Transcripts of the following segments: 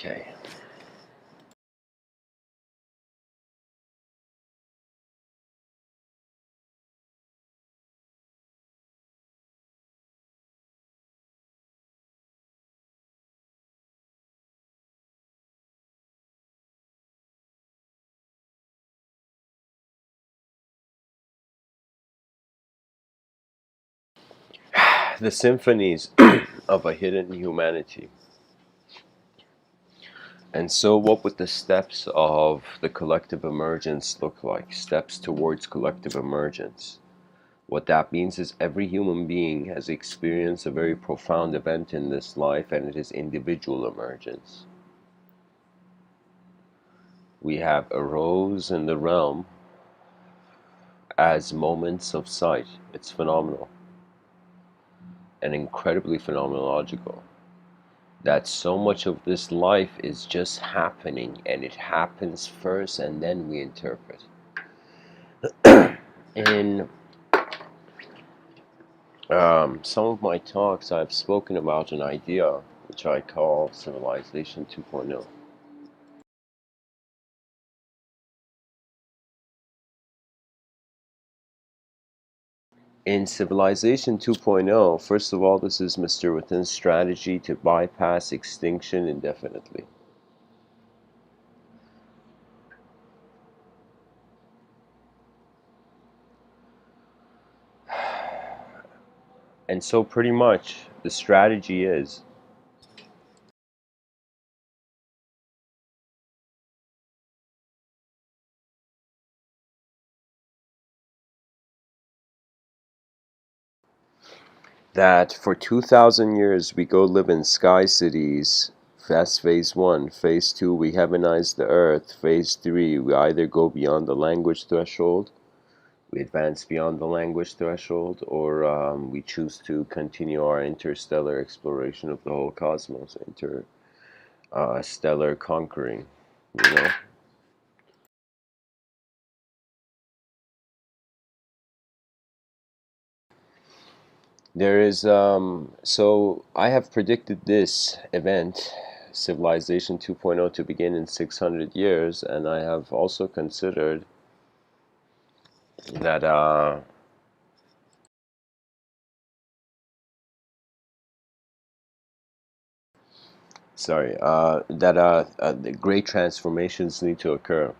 Okay. The Symphonies of a Hidden Humanity. And so, what would the steps of the collective emergence look like? Steps towards collective emergence. What that means is every human being has experienced a very profound event in this life, and it is individual emergence. We have arose in the realm as moments of sight. It's phenomenal and incredibly phenomenological. That so much of this life is just happening, and it happens first and then we interpret. In some of my talks, I've spoken about an idea which I call Civilization 2.0. In Civilization 2.0, first of all, this is Mr. Within's strategy to bypass extinction indefinitely. And so pretty much the strategy is that for 2,000 years we go live in sky cities. That's phase one. Phase two, we heavenize the earth. Phase three, we either go beyond the language threshold, we advance beyond the language threshold, or we choose to continue our interstellar exploration of the whole cosmos, interstellar conquering, you know. There is, so I have predicted this event, Civilization 2.0, to begin in 600 years, and I have also considered that, the great transformations need to occur.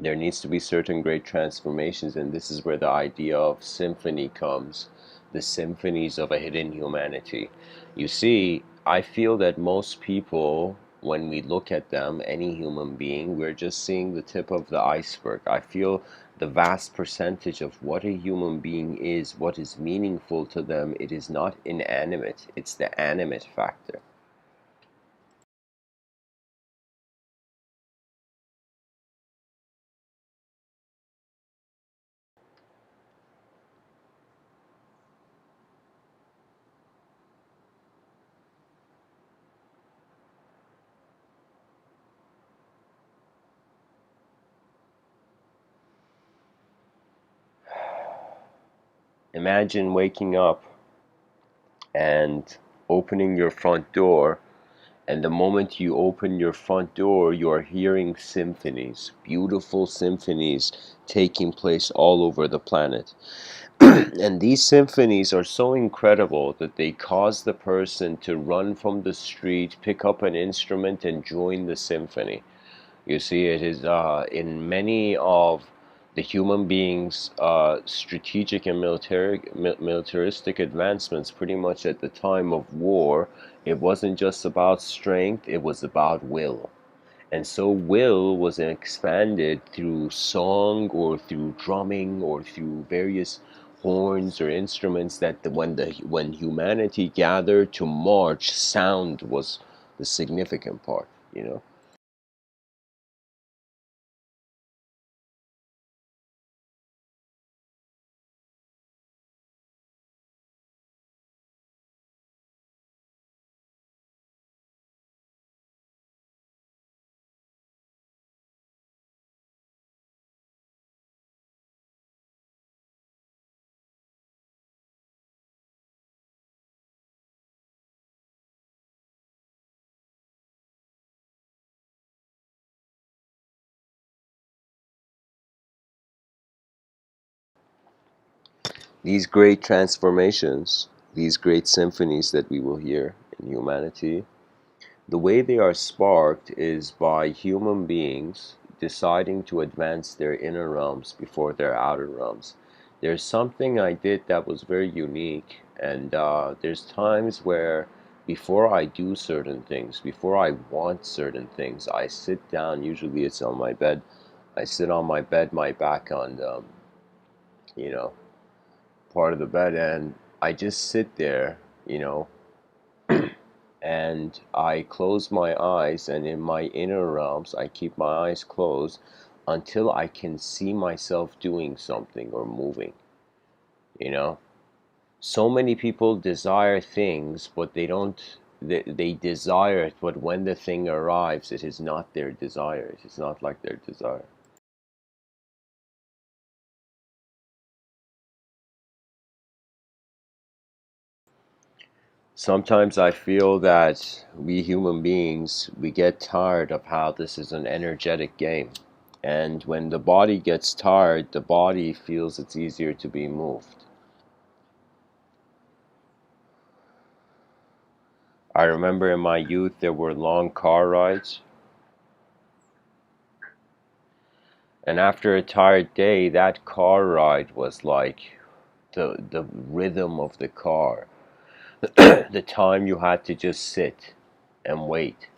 There needs to be certain great transformations, and this is where the idea of symphony comes, the symphonies of a hidden humanity. You see, I feel that most people, when we look at them, any human being, we're just seeing the tip of the iceberg. I feel the vast percentage of what a human being is, what is meaningful to them, it is not inanimate, it's the animate factor. Imagine waking up and opening your front door, and the moment you open your front door, you are hearing symphonies, beautiful symphonies taking place all over the planet. And these symphonies are so incredible that they cause the person to run from the street, pick up an instrument, and join the symphony. You see, it is in many of the human beings' strategic and militaristic advancements, pretty much at the time of war, it wasn't just about strength, it was about will. And so will was expanded through song or through drumming or through various horns or instruments that when humanity gathered to march, sound was the significant part, you know. These great transformations, these great symphonies that we will hear in humanity, the way they are sparked is by human beings deciding to advance their inner realms before their outer realms. There's something I did that was very unique, and there's times where before I do certain things, before I want certain things, I sit down, usually it's on my bed, I sit on my bed, my back on you know, part of the bed, and I just sit there, and I close my eyes, and in my inner realms, I keep my eyes closed until I can see myself doing something or moving, you know? So many people desire things, but they desire it, but when the thing arrives, it is not their desire. It is not like their desire. Sometimes I feel that we human beings, we get tired of how this is an energetic game. And when the body gets tired, the body feels it's easier to be moved. I remember in my youth there were long car rides, and after a tired day, that car ride was like the rhythm of the car. The time you had to just sit and wait.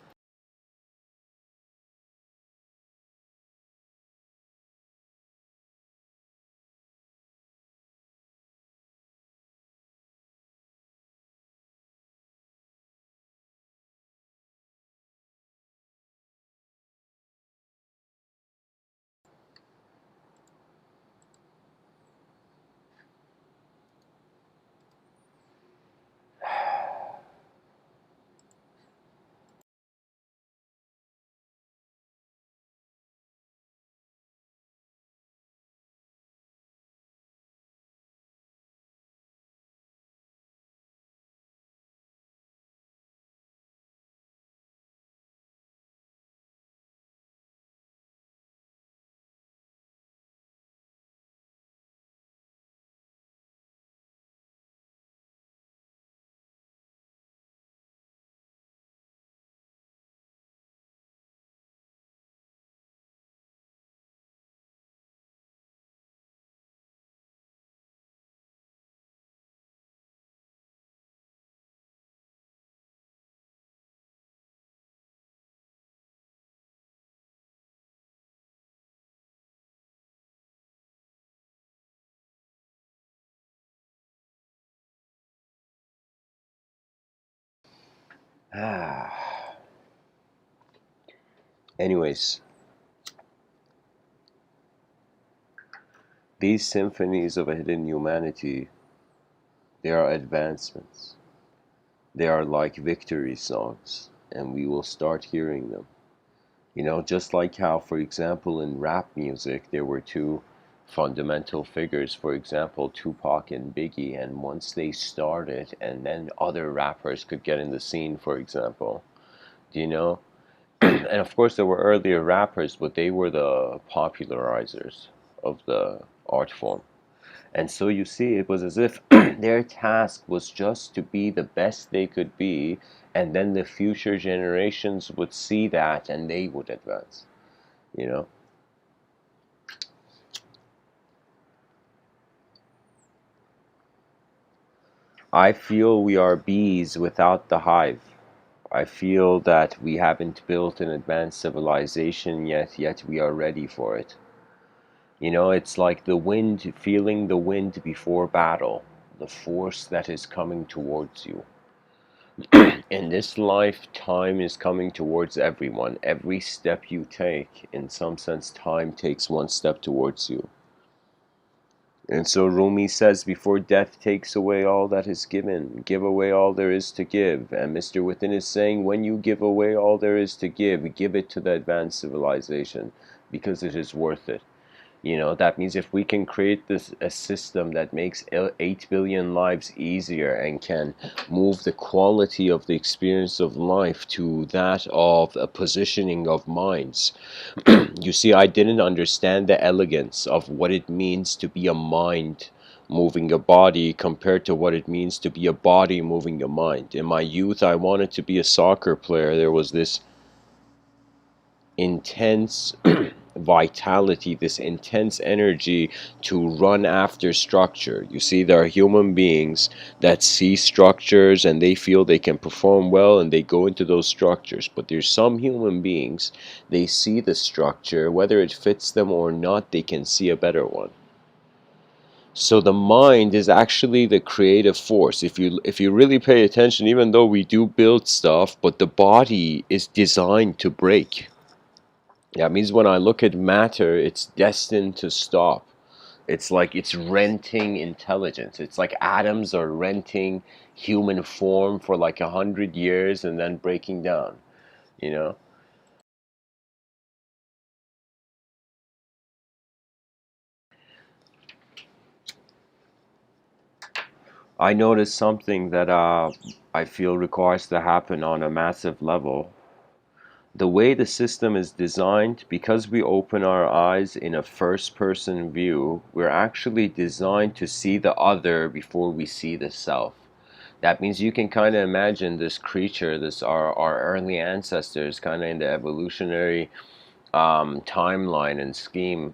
Anyways, these symphonies of a hidden humanity, they are advancements. They are like victory songs, and we will start hearing them. Just like how, for example, in rap music, there were two fundamental figures, for example, Tupac and Biggie, and once they started, and then other rappers could get in the scene, for example, do you know? And of course, there were earlier rappers, but they were the popularizers of the art form. And so you see, it was as if their task was just to be the best they could be, and then the future generations would see that and they would advance, you know? I feel we are bees without the hive. I feel that we haven't built an advanced civilization yet we are ready for it. It's like the wind, feeling the wind before battle, the force that is coming towards you. In this life, time is coming towards everyone. Every step you take, in some sense, time takes one step towards you. And so Rumi says, before death takes away all that is given, give away all there is to give. And Mr. Within is saying, when you give away all there is to give it to the advanced civilization, because it is worth it. That means if we can create a system that makes 8 billion lives easier and can move the quality of the experience of life to that of a positioning of minds. You see, I didn't understand the elegance of what it means to be a mind moving a body compared to what it means to be a body moving a mind. In my youth, I wanted to be a soccer player. There was this intense vitality, this intense energy to run after structure. You see, there are human beings that see structures and they feel they can perform well and they go into those structures. But there's some human beings, they see the structure, whether it fits them or not, they can see a better one. So the mind is actually the creative force. If you really pay attention, even though we do build stuff, but the body is designed to break. That means when I look at matter, it's destined to stop. It's like it's renting intelligence. It's like atoms are renting human form for like 100 years and then breaking down, you know? I noticed something that I feel requires to happen on a massive level. The way the system is designed, because we open our eyes in a first person view, we're actually designed to see the other before we see the self. That means you can kind of imagine this creature, this our early ancestors, kind of in the evolutionary timeline and scheme.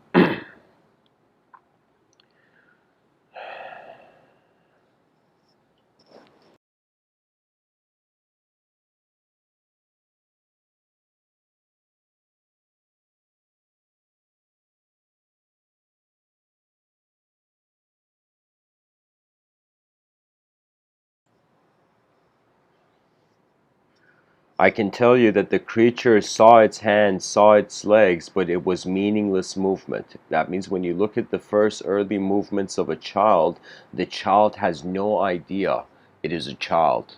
I can tell you that the creature saw its hands, saw its legs, but it was meaningless movement. That means when you look at the first early movements of a child, the child has no idea it is a child.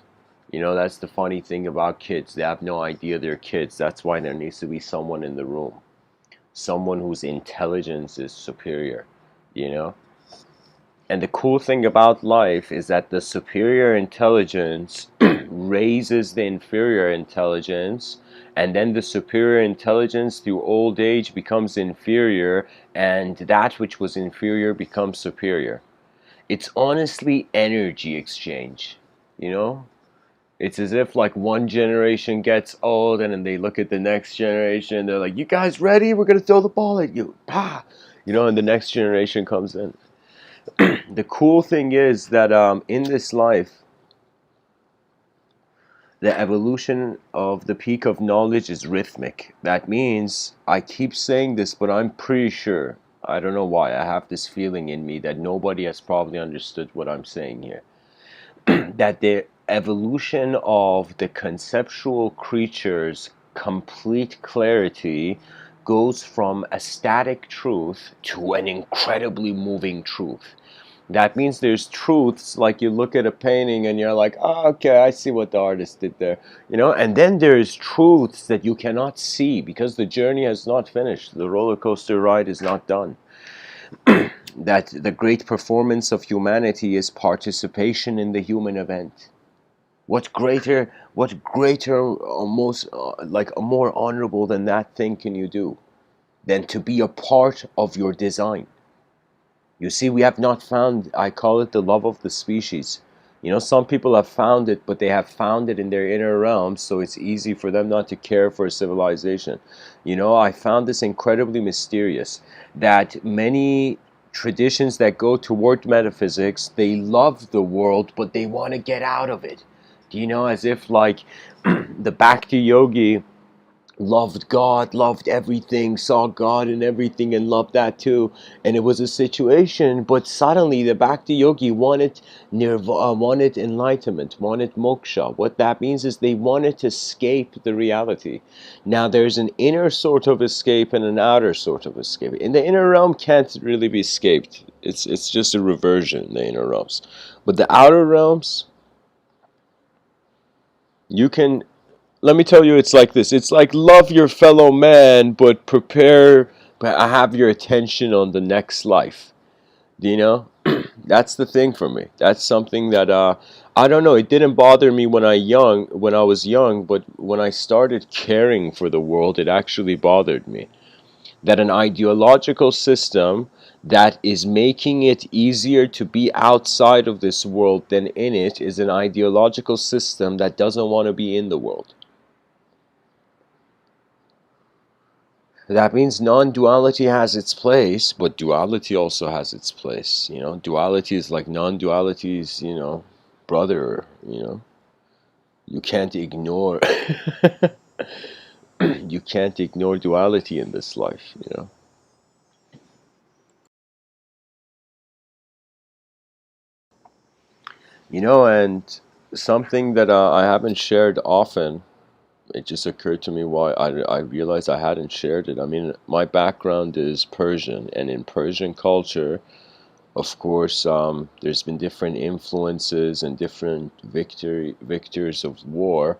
You know, that's the funny thing about kids. They have no idea they're kids. That's why there needs to be someone in the room, someone whose intelligence is superior, you know? And the cool thing about life is that the superior intelligence raises the inferior intelligence, and then the superior intelligence through old age becomes inferior, and that which was inferior becomes superior. It's honestly energy exchange, you know? It's as if like one generation gets old and then they look at the next generation and they're like, "You guys ready? We're gonna throw the ball at you." Bah! You know, and the next generation comes in. The cool thing is that in this life, the evolution of the peak of knowledge is rhythmic. That means, I keep saying this, but I'm pretty sure, I don't know why, I have this feeling in me that nobody has probably understood what I'm saying here. That the evolution of the conceptual creature's complete clarity goes from a static truth to an incredibly moving truth. That means there's truths, like you look at a painting and you're like, oh, okay, I see what the artist did there, you know? And then there's truths that you cannot see because the journey has not finished. The roller coaster ride is not done. That the great performance of humanity is participation in the human event. What greater, almost like a more honorable than that thing can you do than to be a part of your design? You see, we have not found, I call it the love of the species. You know, some people have found it, but they have found it in their inner realms, so it's easy for them not to care for civilization. You know, I found this incredibly mysterious, that many traditions that go toward metaphysics, they love the world, but they want to get out of it. Do you know, as if like the Bhakti yogi loved God, loved everything, saw God in everything and loved that too. And it was a situation, but suddenly the Bhakti yogi wanted nirvana, wanted enlightenment, wanted moksha. What that means is they wanted to escape the reality. Now there's an inner sort of escape and an outer sort of escape. In the inner realm can't really be escaped. It's just a reversion in the inner realms. But the outer realms, you can, let me tell you, it's like this. It's like love your fellow man, but have your attention on the next life. Do you know? That's the thing for me. That's something that I don't know. It didn't bother me when I was young, but when I started caring for the world, it actually bothered me. That an ideological system that is making it easier to be outside of this world than in it is an ideological system that doesn't want to be in the world. That means non-duality has its place, but duality also has its place. You know, duality is like non-duality's, you know, brother. You know, you can't ignore, you can't ignore duality in this life. You know. You know, and something that I haven't shared often. It just occurred to me why I realized I hadn't shared it. I mean, my background is Persian, and in Persian culture, of course, there's been different influences and different victors of war.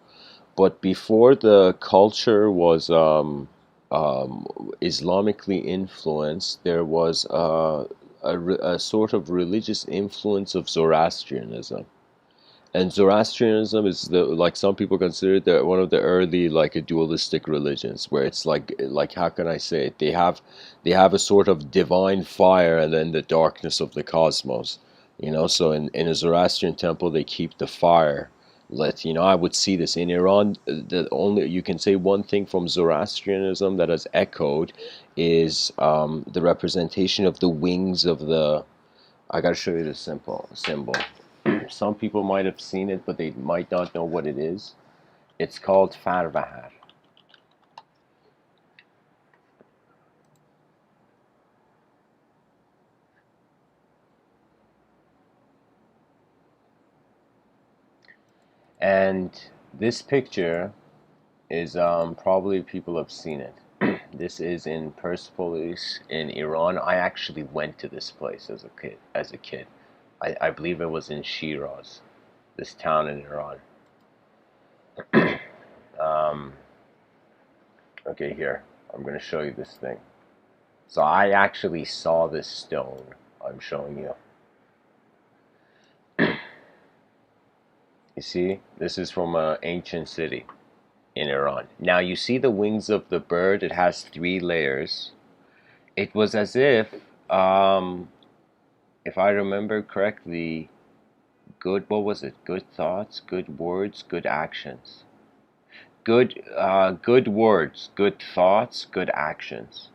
But before the culture was Islamically influenced, there was a sort of religious influence of Zoroastrianism. And Zoroastrianism is the like some people consider it one of the early like a dualistic religions where it's like how can I say it? They have a sort of divine fire and then the darkness of the cosmos. You know, so in a Zoroastrian temple they keep the fire lit. You know, I would see this in Iran. The only you can say one thing from Zoroastrianism that has echoed is the representation of the wings of the. I gotta show you the simple symbol. Some people might have seen it, but they might not know what it is. It's called Farvahar. And this picture is probably people have seen it. This is in Persepolis in Iran. I actually went to this place as a kid. I believe it was in Shiraz, this town in Iran. Um, okay, here. I'm going to show you this thing. So I actually saw this stone I'm showing you. You see, this is from an ancient city in Iran. Now you see the wings of the bird, it has three layers. It was as if I remember correctly, what was it? Good thoughts, good words, good actions. Good words, good thoughts, good actions.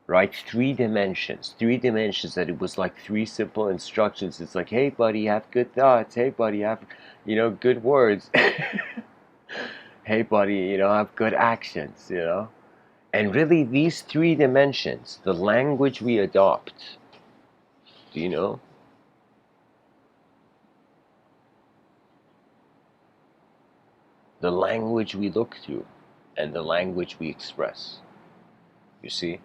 Right? Three dimensions that it was like three simple instructions. It's like, hey buddy, have good thoughts. Hey buddy, have, good words. Hey buddy, have good actions. And really these three dimensions, the language we adopt, do you know? The language we look through and the language we express. You see?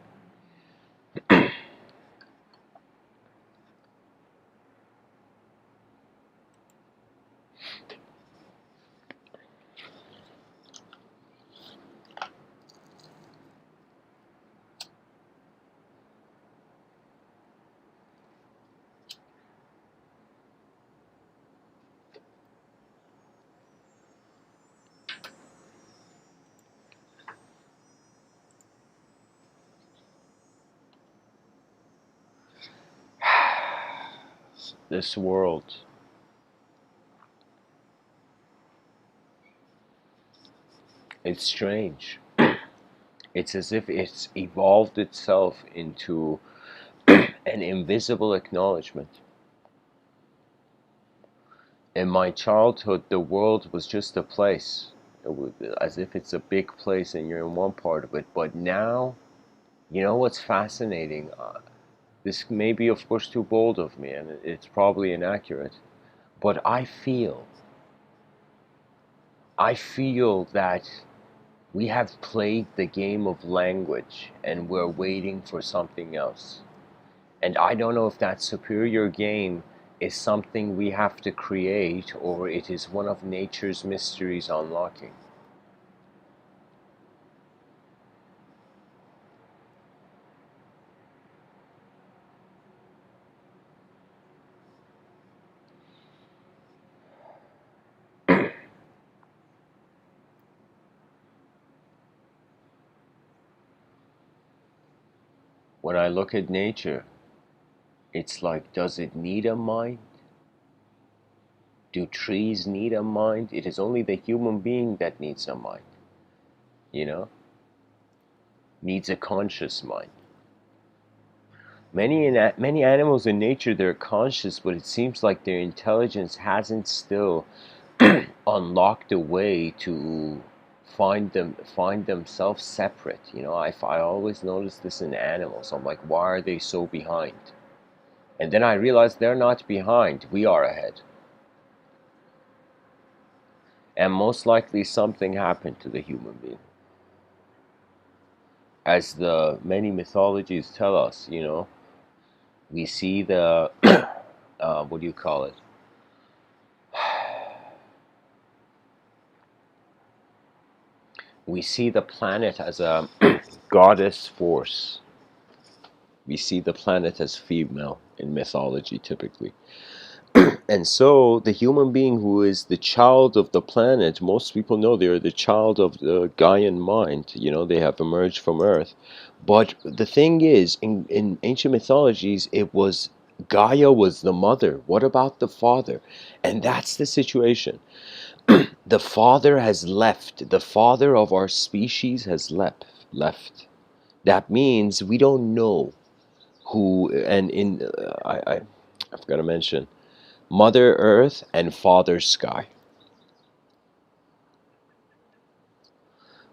This world, it's strange. It's as if it's evolved itself into an invisible acknowledgement. In my childhood, the world was just a place. As if it's a big place and you're in one part of it. But now, you know what's fascinating? This may be, of course, too bold of me, and it's probably inaccurate. But I feel that we have played the game of language and we're waiting for something else. And I don't know if that superior game is something we have to create or it is one of nature's mysteries unlocking. When I look at nature, It's like, does it need a mind? Do trees need a mind? It is only the human being that needs a mind, you know? Needs a conscious mind. Many animals in nature, they're conscious, but it seems like their intelligence hasn't still unlocked a way to find themselves separate. I always notice this in animals. I'm like, why are they so behind? And then I realize they're not behind. We are ahead. And most likely something happened to the human being. As the many mythologies tell us, we see the what do you call it? We see the planet as a goddess force. We see the planet as female in mythology typically. And so the human being who is the child of the planet, most people know they're the child of the Gaian mind. They have emerged from Earth. But the thing is, in ancient mythologies, it was Gaia was the mother. What about the father? And that's the situation. The father has left. The father of our species has left. That means we don't know who. And I forgot to mention Mother Earth and Father Sky.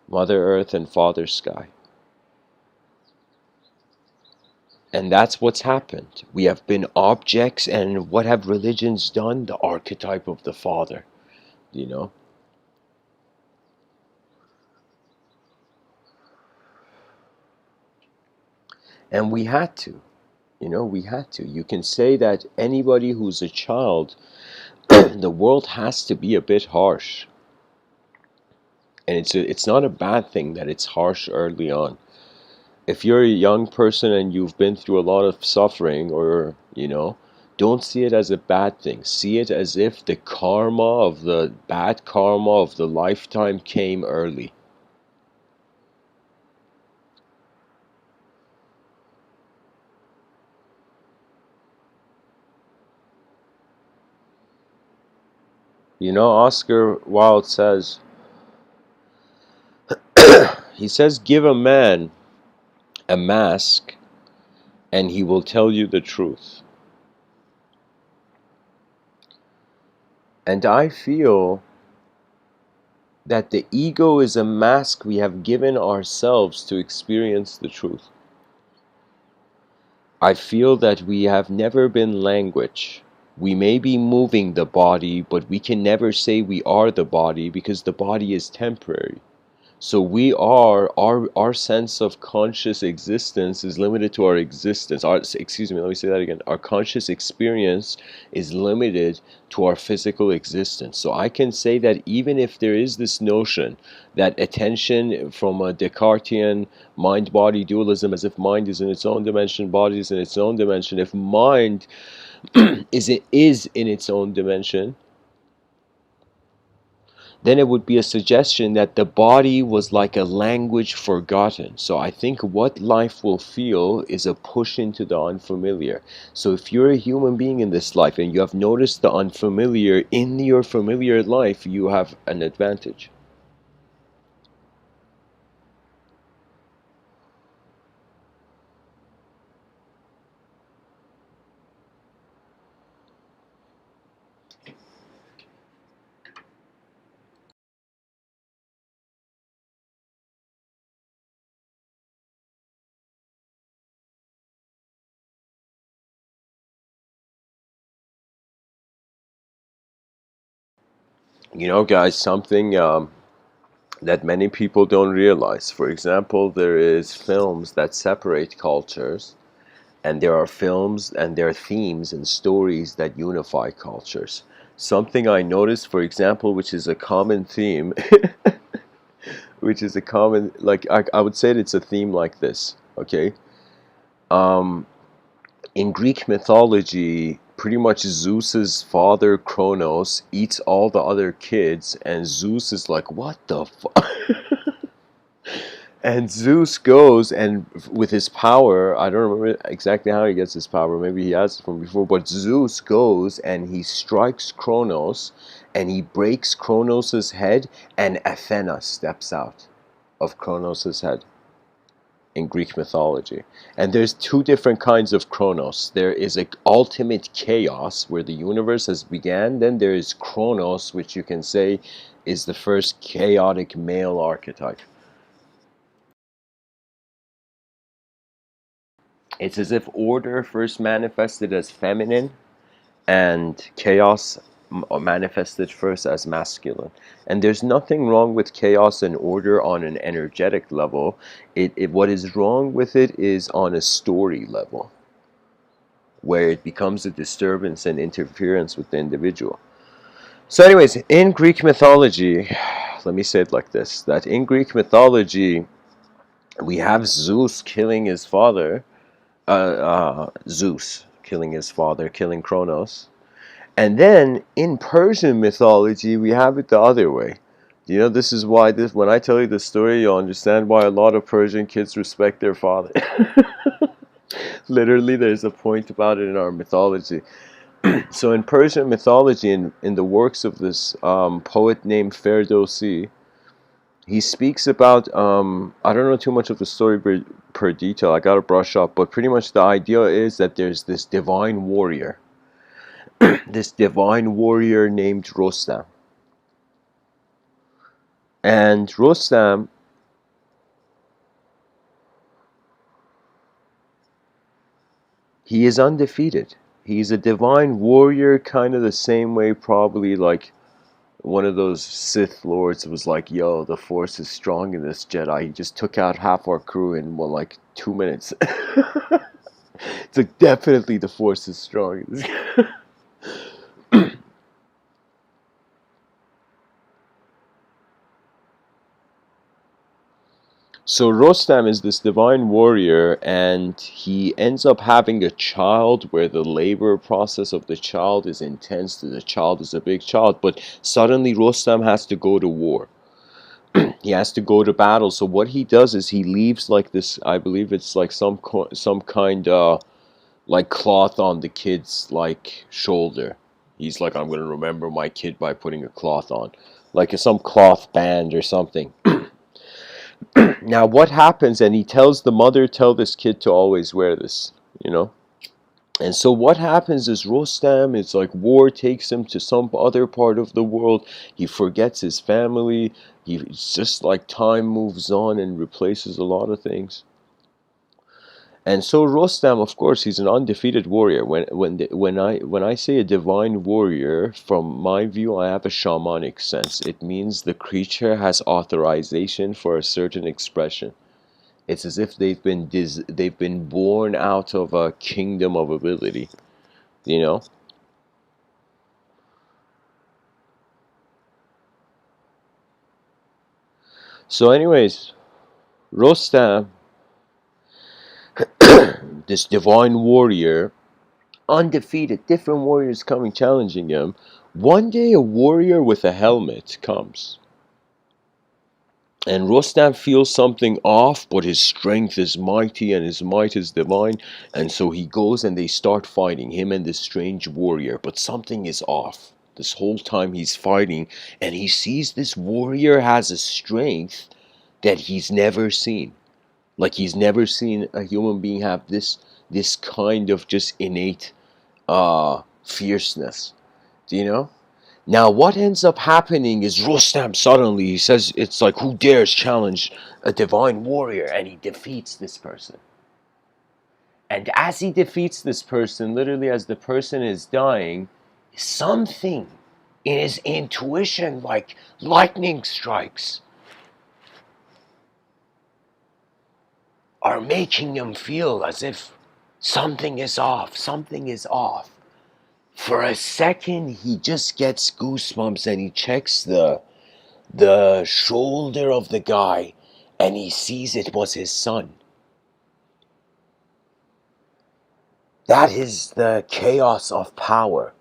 Mother Earth and Father Sky. And that's what's happened. We have been objects, and what have religions done? The archetype of the father, you know? And we had to. We had to. You can say that anybody who's a child, the world has to be a bit harsh. And it's not a bad thing that it's harsh early on. If you're a young person and you've been through a lot of suffering, or don't see it as a bad thing. See it as if the bad karma of the lifetime came early. Oscar Wilde says, he says, give a man a mask and he will tell you the truth. And I feel that the ego is a mask we have given ourselves to experience the truth. I feel that we have never been language. We may be moving the body, but we can never say we are the body because the body is temporary. So we are, our sense of conscious existence is limited to our existence. Excuse me, let me say that again. Our conscious experience is limited to our physical existence. So I can say that even if there is this notion that attention from a Descartesian mind-body dualism, as if mind is in its own dimension, body is in its own dimension, if mind is in its own dimension, then it would be a suggestion that the body was like a language forgotten. So I think what life will feel is a push into the unfamiliar. So if you're a human being in this life and you have noticed the unfamiliar in your familiar life, you have an advantage. Guys, something that many people don't realize. For example, there is films that separate cultures, and there are films and there are themes and stories that unify cultures. Something I noticed, for example, which is a common theme, which is a common, like, I would say it's a theme like this, okay? Um, in Greek mythology, pretty much Zeus's father, Kronos, eats all the other kids, and Zeus is like, what the fuck? And Zeus goes, and with his power, I don't remember exactly how he gets his power, maybe he has it from before, but Zeus goes and he strikes Kronos and he breaks Kronos' head, and Athena steps out of Kronos' head in Greek mythology. And there's two different kinds of Kronos. There is a ultimate chaos where the universe has began, then there is Kronos, which you can say is the first chaotic male archetype. It's as if order first manifested as feminine and chaos manifested first as masculine. And there's nothing wrong with chaos and order on an energetic level. What is wrong with it is on a story level, where it becomes a disturbance and interference with the individual. So anyways, in Greek mythology, let me say it like this, that in Greek mythology, we have Zeus killing his father, Zeus killing his father, killing Kronos. And then in Persian mythology, we have it the other way. You know, this is why when I tell you this story, you'll understand why a lot of Persian kids respect their father. Literally, there's a point about it in our mythology. So in Persian mythology, in the works of this poet named Ferdowsi, he speaks about, I don't know too much of the story per detail, I gotta brush up, but pretty much the idea is that there's this divine warrior, this divine warrior named Rostam. And Rostam, he is undefeated. He's a divine warrior, kind of the same way probably like one of those Sith lords was like, yo, the Force is strong in this Jedi. He just took out half our crew in, well, like 2 minutes. It's like, definitely the Force is strong. So Rostam is this divine warrior, and he ends up having a child where the labor process of the child is intense. The child is a big child, but suddenly Rostam has to go to war. He has to go to battle. So what he does is he leaves like this, I believe it's like some kind like cloth on the kid's like shoulder. He's like, I'm gonna remember my kid by putting a cloth on, like some cloth band or something. Now what happens, and he tells the mother, tell this kid to always wear this, you know. And so what happens is Rostam, it's like war takes him to some other part of the world. He forgets his family. He's just like time moves on and replaces a lot of things. And so Rostam, of course, he's an undefeated warrior. When I say a divine warrior, from my view, I have a shamanic sense. It means the creature has authorization for a certain expression. It's as if they've been born out of a kingdom of ability, you know. So, anyways, Rostam, this divine warrior, undefeated, different warriors coming challenging him. One day, a warrior with a helmet comes. And Rostam feels something off, but his strength is mighty and his might is divine. And so he goes and they start fighting, him and this strange warrior. But something is off. This whole time he's fighting, and he sees this warrior has a strength that he's never seen. Like he's never seen a human being have this kind of just innate fierceness. Do you know? Now, what ends up happening is Rostam suddenly, he says, it's like, who dares challenge a divine warrior? And he defeats this person. And as he defeats this person, literally as the person is dying, something in his intuition, like lightning strikes, are making him feel as if something is off, something is off. For a second, he just gets goosebumps and he checks the shoulder of the guy, and he sees it was his son. That is the chaos of power.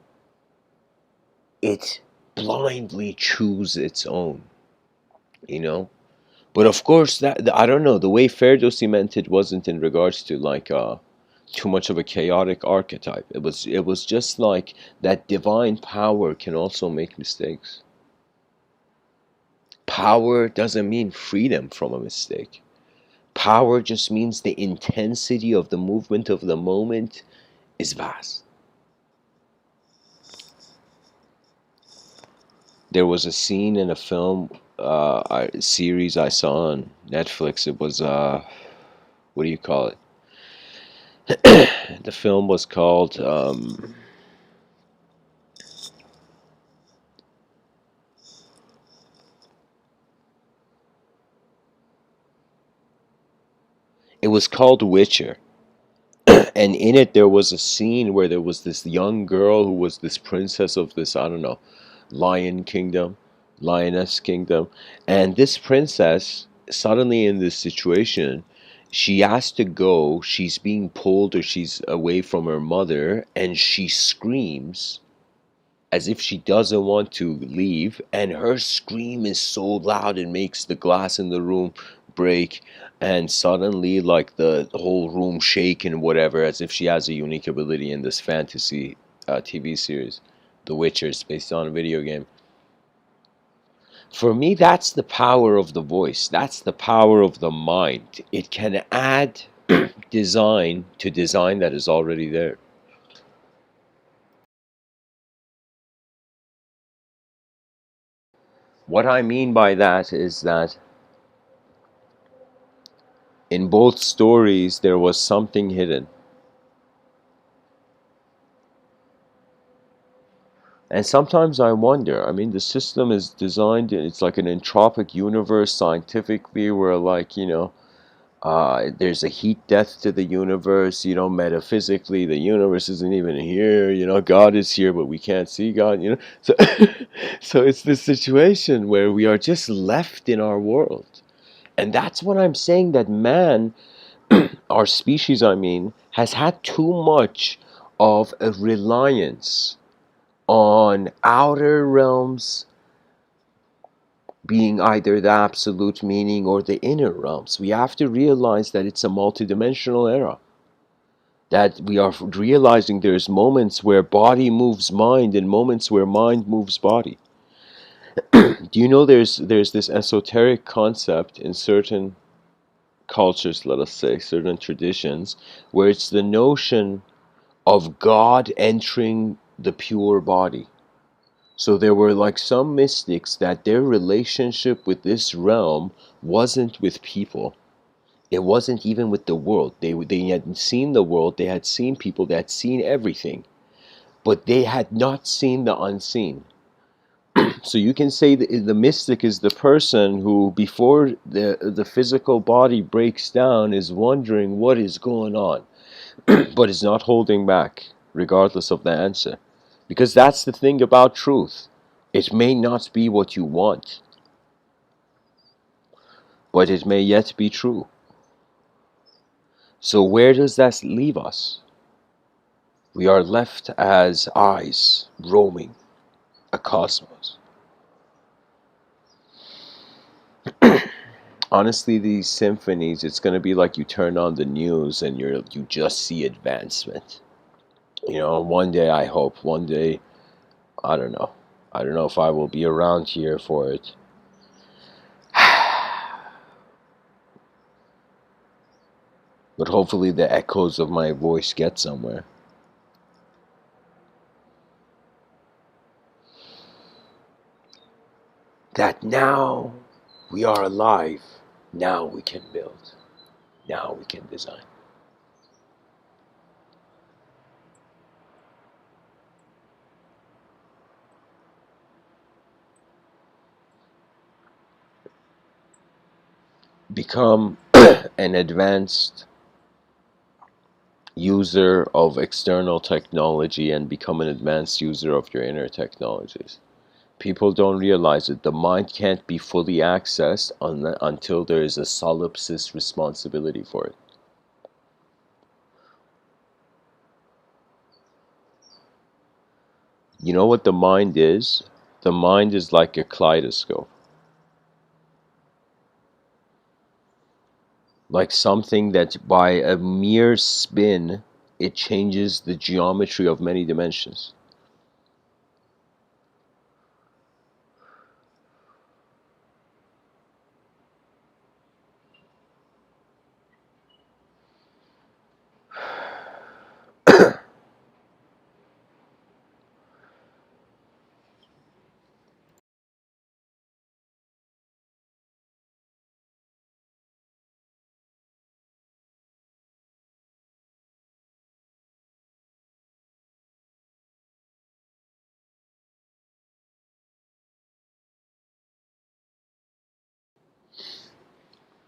It blindly chooses its own, you know? But of course, I don't know, the way Ferdowsi meant it wasn't in regards to like too much of a chaotic archetype. It was just like that divine power can also make mistakes. Power doesn't mean freedom from a mistake. Power just means the intensity of the movement of the moment is vast. There was a scene in a film series I saw on Netflix. It was what do you call it? The film was called it was called Witcher. And in it there was a scene where there was this young girl who was this princess of this, I don't know, lion kingdom, lioness kingdom. And this princess, suddenly in this situation, she has to go, she's being pulled or she's away from her mother, and she screams as if she doesn't want to leave, and her scream is so loud it makes the glass in the room break, and suddenly like the whole room shake and whatever, as if she has a unique ability in this fantasy TV series, The Witcher, is based on a video game. For me, that's the power of the voice. That's the power of the mind. It can add design to design that is already there. What I mean by that is that in both stories there was something hidden. And sometimes I wonder, I mean, the system is designed, it's like an entropic universe scientifically, where, like, there's a heat death to the universe, metaphysically, the universe isn't even here, God is here, but we can't see God. So, so it's this situation where we are just left in our world. And that's what I'm saying, that man, our species, I mean, has had too much of a reliance on outer realms being either the absolute meaning or the inner realms. We have to realize that it's a multidimensional era. That we are realizing there's moments where body moves mind and moments where mind moves body. Do you know there's this esoteric concept in certain cultures, let us say, certain traditions, where it's the notion of God entering the pure body. So there were like some mystics that their relationship with this realm wasn't with people. It wasn't even with the world. They had seen the world, they had seen people, they had seen everything, but they had not seen the unseen. So you can say that the mystic is the person who, before the physical body breaks down, is wondering what is going on, but is not holding back, regardless of the answer. Because that's the thing about truth. It may not be what you want, but it may yet be true. So where does that leave us? We are left as eyes roaming a cosmos. Honestly, these symphonies, it's going to be like you turn on the news and you just see advancement. One day, I hope, one day, I don't know. I don't know if I will be around here for it. But hopefully the echoes of my voice get somewhere. That now we are alive, now we can build, now we can design. Become an advanced user of external technology and become an advanced user of your inner technologies. People don't realize it. The mind can't be fully accessed until there is a solipsist responsibility for it. You know what the mind is? The mind is like a kaleidoscope. like something that by a mere spin it changes the geometry of many dimensions.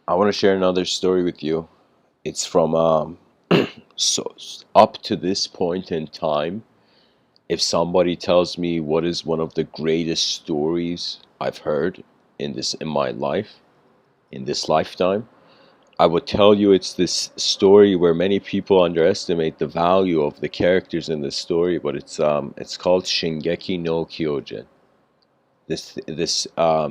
I want to share another story with you. It's from so up to this point in time, if somebody tells me what is one of the greatest stories I've heard in my life, in this lifetime, I would tell you it's this story where many people underestimate the value of the characters in this story, but it's called Shingeki no Kyojin. This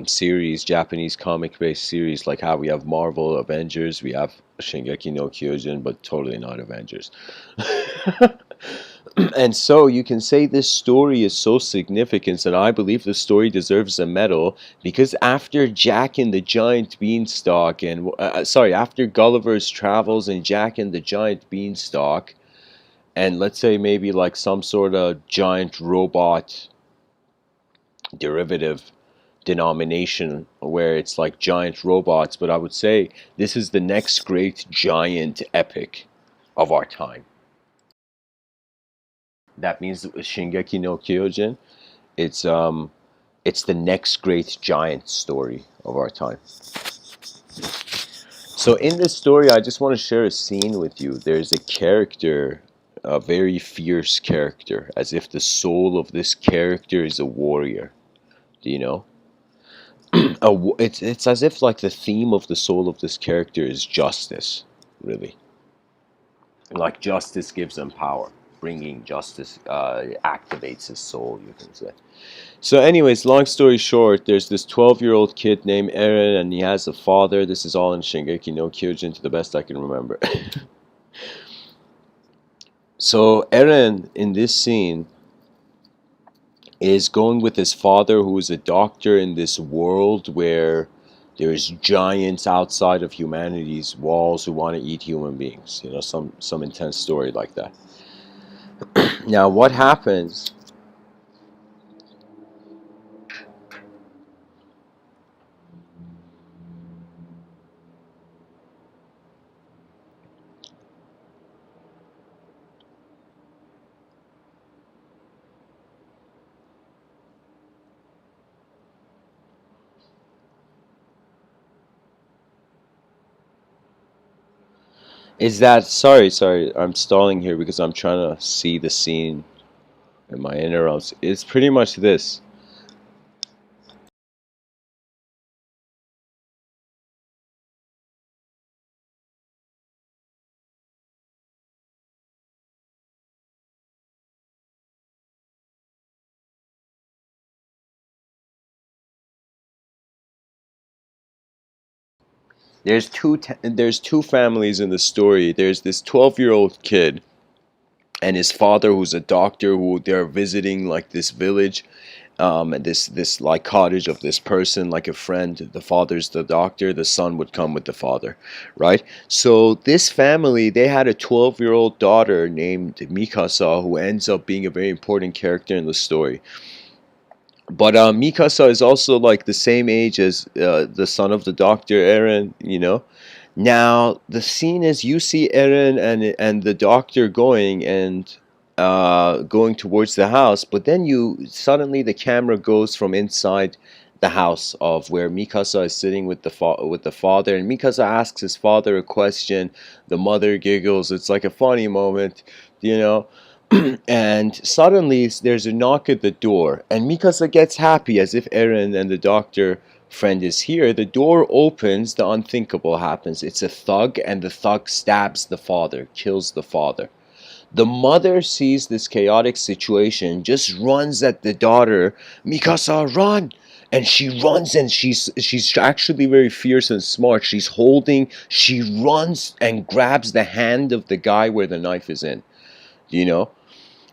series, Japanese comic-based series, like how we have Marvel Avengers, we have Shingeki no Kyojin, but totally not Avengers. And so you can say this story is so significant, and I believe the story deserves a medal because after Jack and the Giant Beanstalk, and sorry, after Gulliver's Travels and Jack and the Giant Beanstalk, and let's say maybe like some sort of giant robot derivative denomination where it's like giant robots, but I would say this is the next great giant epic of our time. That means Shingeki no Kyojin, it's it's the next great giant story of our time. So in this story, I just want to share a scene with you. There's a character, a very fierce character, as if the soul of this character is a warrior. Do you know? It's as if like the theme of the soul of this character is justice, really. Like justice gives him power. Bringing justice activates his soul, you can say. So, anyways, long story short, there's this 12-year-old kid named Eren, and he has a father. This is all in Shingeki no Kyojin, to the best I can remember. So, Eren in this scene is going with his father, who is a doctor in this world where there's giants outside of humanity's walls who want to eat human beings. You know, some intense story like that. Now, what happens is that sorry, I'm stalling here because I'm trying to see the scene in my interrupts. It's pretty much this. There's two families in the story. There's this 12-year-old kid and his father, who's a doctor, who they're visiting like this village, and this like cottage of this person, like a friend. The father's the doctor, the son would come with the father, right? So this family, they had a 12-year-old daughter named Mikasa, who ends up being a very important character in the story. But Mikasa is also like the same age as the son of the doctor, Eren, you know. Now the scene is you see Eren and the doctor going and going towards the house, but then you suddenly the camera goes from inside the house of where Mikasa is sitting with the father, and Mikasa asks his father a question. The mother giggles. It's like a funny moment, you know. And suddenly there's a knock at the door, and Mikasa gets happy as if Eren and the doctor friend is here. The door opens, the unthinkable happens. It's a thug, and the thug stabs the father, kills the father. The mother sees this chaotic situation, just runs at the daughter, Mikasa, run! and she runs, and she's actually very fierce and smart. She runs and grabs the hand of the guy where the knife is in, you know.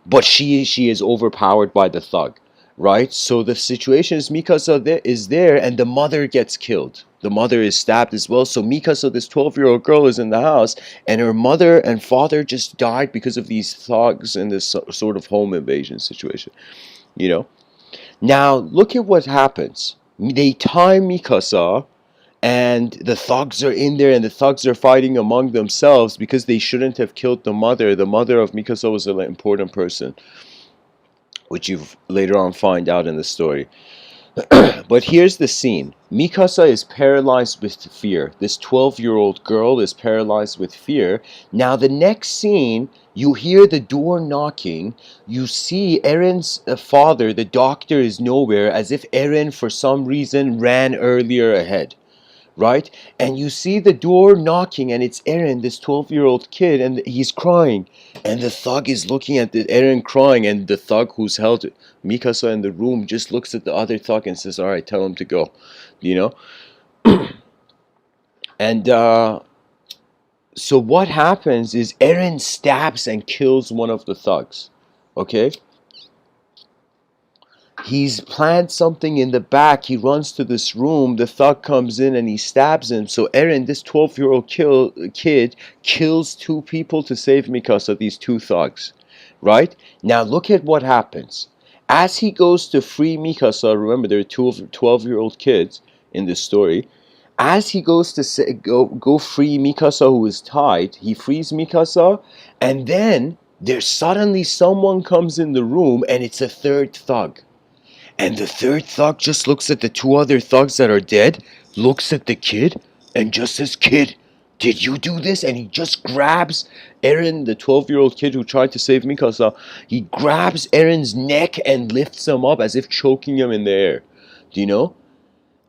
But she is overpowered by the thug, right? So the situation is Mikasa is there, and the mother gets killed. The mother is stabbed as well. So Mikasa, this 12-year-old girl, is in the house, and her mother and father just died because of these thugs in this sort of home invasion situation, you know. Now look at what happens. They tie Mikasa, and the thugs are in there, and the thugs are fighting among themselves because they shouldn't have killed the mother. The mother of Mikasa was an important person, which you later on find out in the story. But here's the scene. Mikasa is paralyzed with fear. This 12-year-old girl is paralyzed with fear. Now the next scene, you hear the door knocking. You see Eren's father, the doctor, is nowhere, as if Eren for some reason ran earlier ahead. Right? And you see the door knocking, and it's Eren, this 12-year-old kid, and he's crying. And the thug is looking at the Eren crying, and the thug who's held Mikasa in the room just looks at the other thug and says, "All right, tell him to go," you know. And so what happens is Eren stabs and kills one of the thugs. Okay. He's planned something in the back. He runs to this room. The thug comes in and he stabs him. So Eren, this 12-year-old kid, kills two people to save Mikasa, these two thugs. Right? Now look at what happens. As he goes to free Mikasa, remember there are two 12-year-old kids in this story. As he goes to go free Mikasa, who is tied, he frees Mikasa, and then there's suddenly someone comes in the room, and it's a third thug. And the third thug just looks at the two other thugs that are dead, looks at the kid, and just says, "Kid, did you do this?" And he just grabs Eren, the 12-year-old kid who tried to save Mikasa. He grabs Eren's neck and lifts him up as if choking him in the air. Do you know?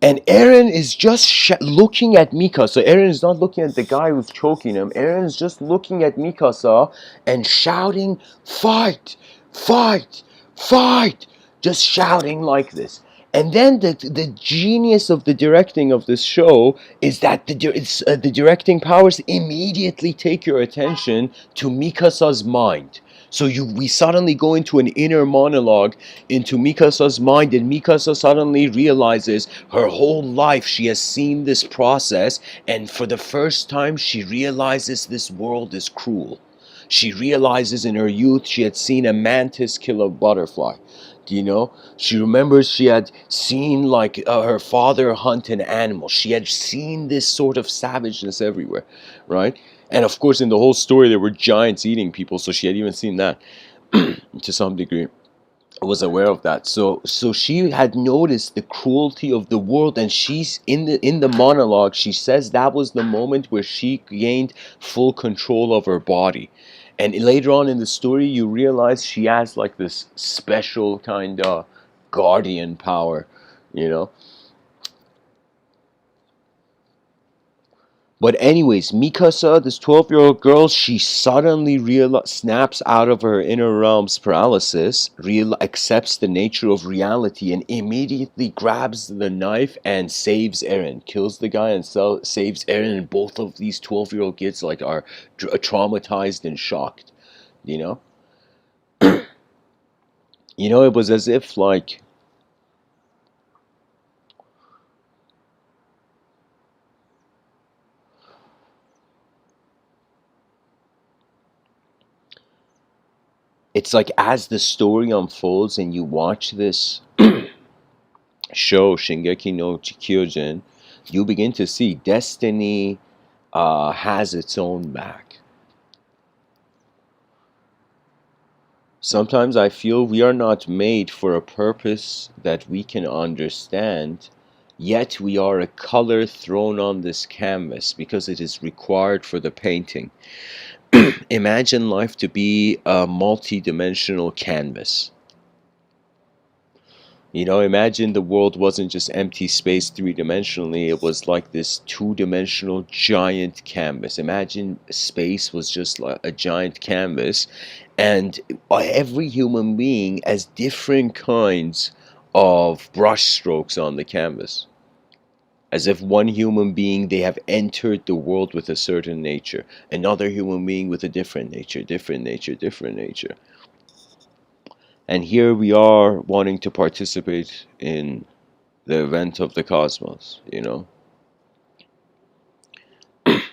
And Eren is just looking at Mikasa. Eren is not looking at the guy who's choking him. Eren is just looking at Mikasa and shouting, "Fight! Fight! Fight!" Just shouting like this. And then the genius of the directing of this show is that the directing powers immediately take your attention to Mikasa's mind. So we suddenly go into an inner monologue into Mikasa's mind, and Mikasa suddenly realizes her whole life she has seen this process, and for the first time she realizes this world is cruel. She realizes in her youth she had seen a mantis kill a butterfly. Do you know? She remembers she had seen her father hunt an animal. She had seen this sort of savageness everywhere, right? And of course in the whole story there were giants eating people, so she had even seen that to some degree. I was aware of that. So she had noticed the cruelty of the world, and she's in the monologue she says that was the moment where she gained full control of her body. And later on in the story you realize she has like this special kind of guardian power, you know. But anyways, Mikasa, this 12-year-old girl, she suddenly snaps out of her inner realm's paralysis, accepts the nature of reality, and immediately grabs the knife and saves Eren, kills the guy and saves Eren. And both of these 12-year-old kids are traumatized and shocked, you know. You know, it was as if it's like as the story unfolds and you watch this show, Shingeki no Kyojin, you begin to see destiny has its own back. Sometimes I feel we are not made for a purpose that we can understand, yet we are a color thrown on this canvas because it is required for the painting. Imagine life to be a multi-dimensional canvas. You know, imagine the world wasn't just empty space three-dimensionally, it was like this two-dimensional giant canvas. Imagine space was just like a giant canvas, and every human being has different kinds of brush strokes on the canvas. As if one human being, they have entered the world with a certain nature, another human being with a different nature, different nature, different nature. And here we are wanting to participate in the event of the cosmos, you know?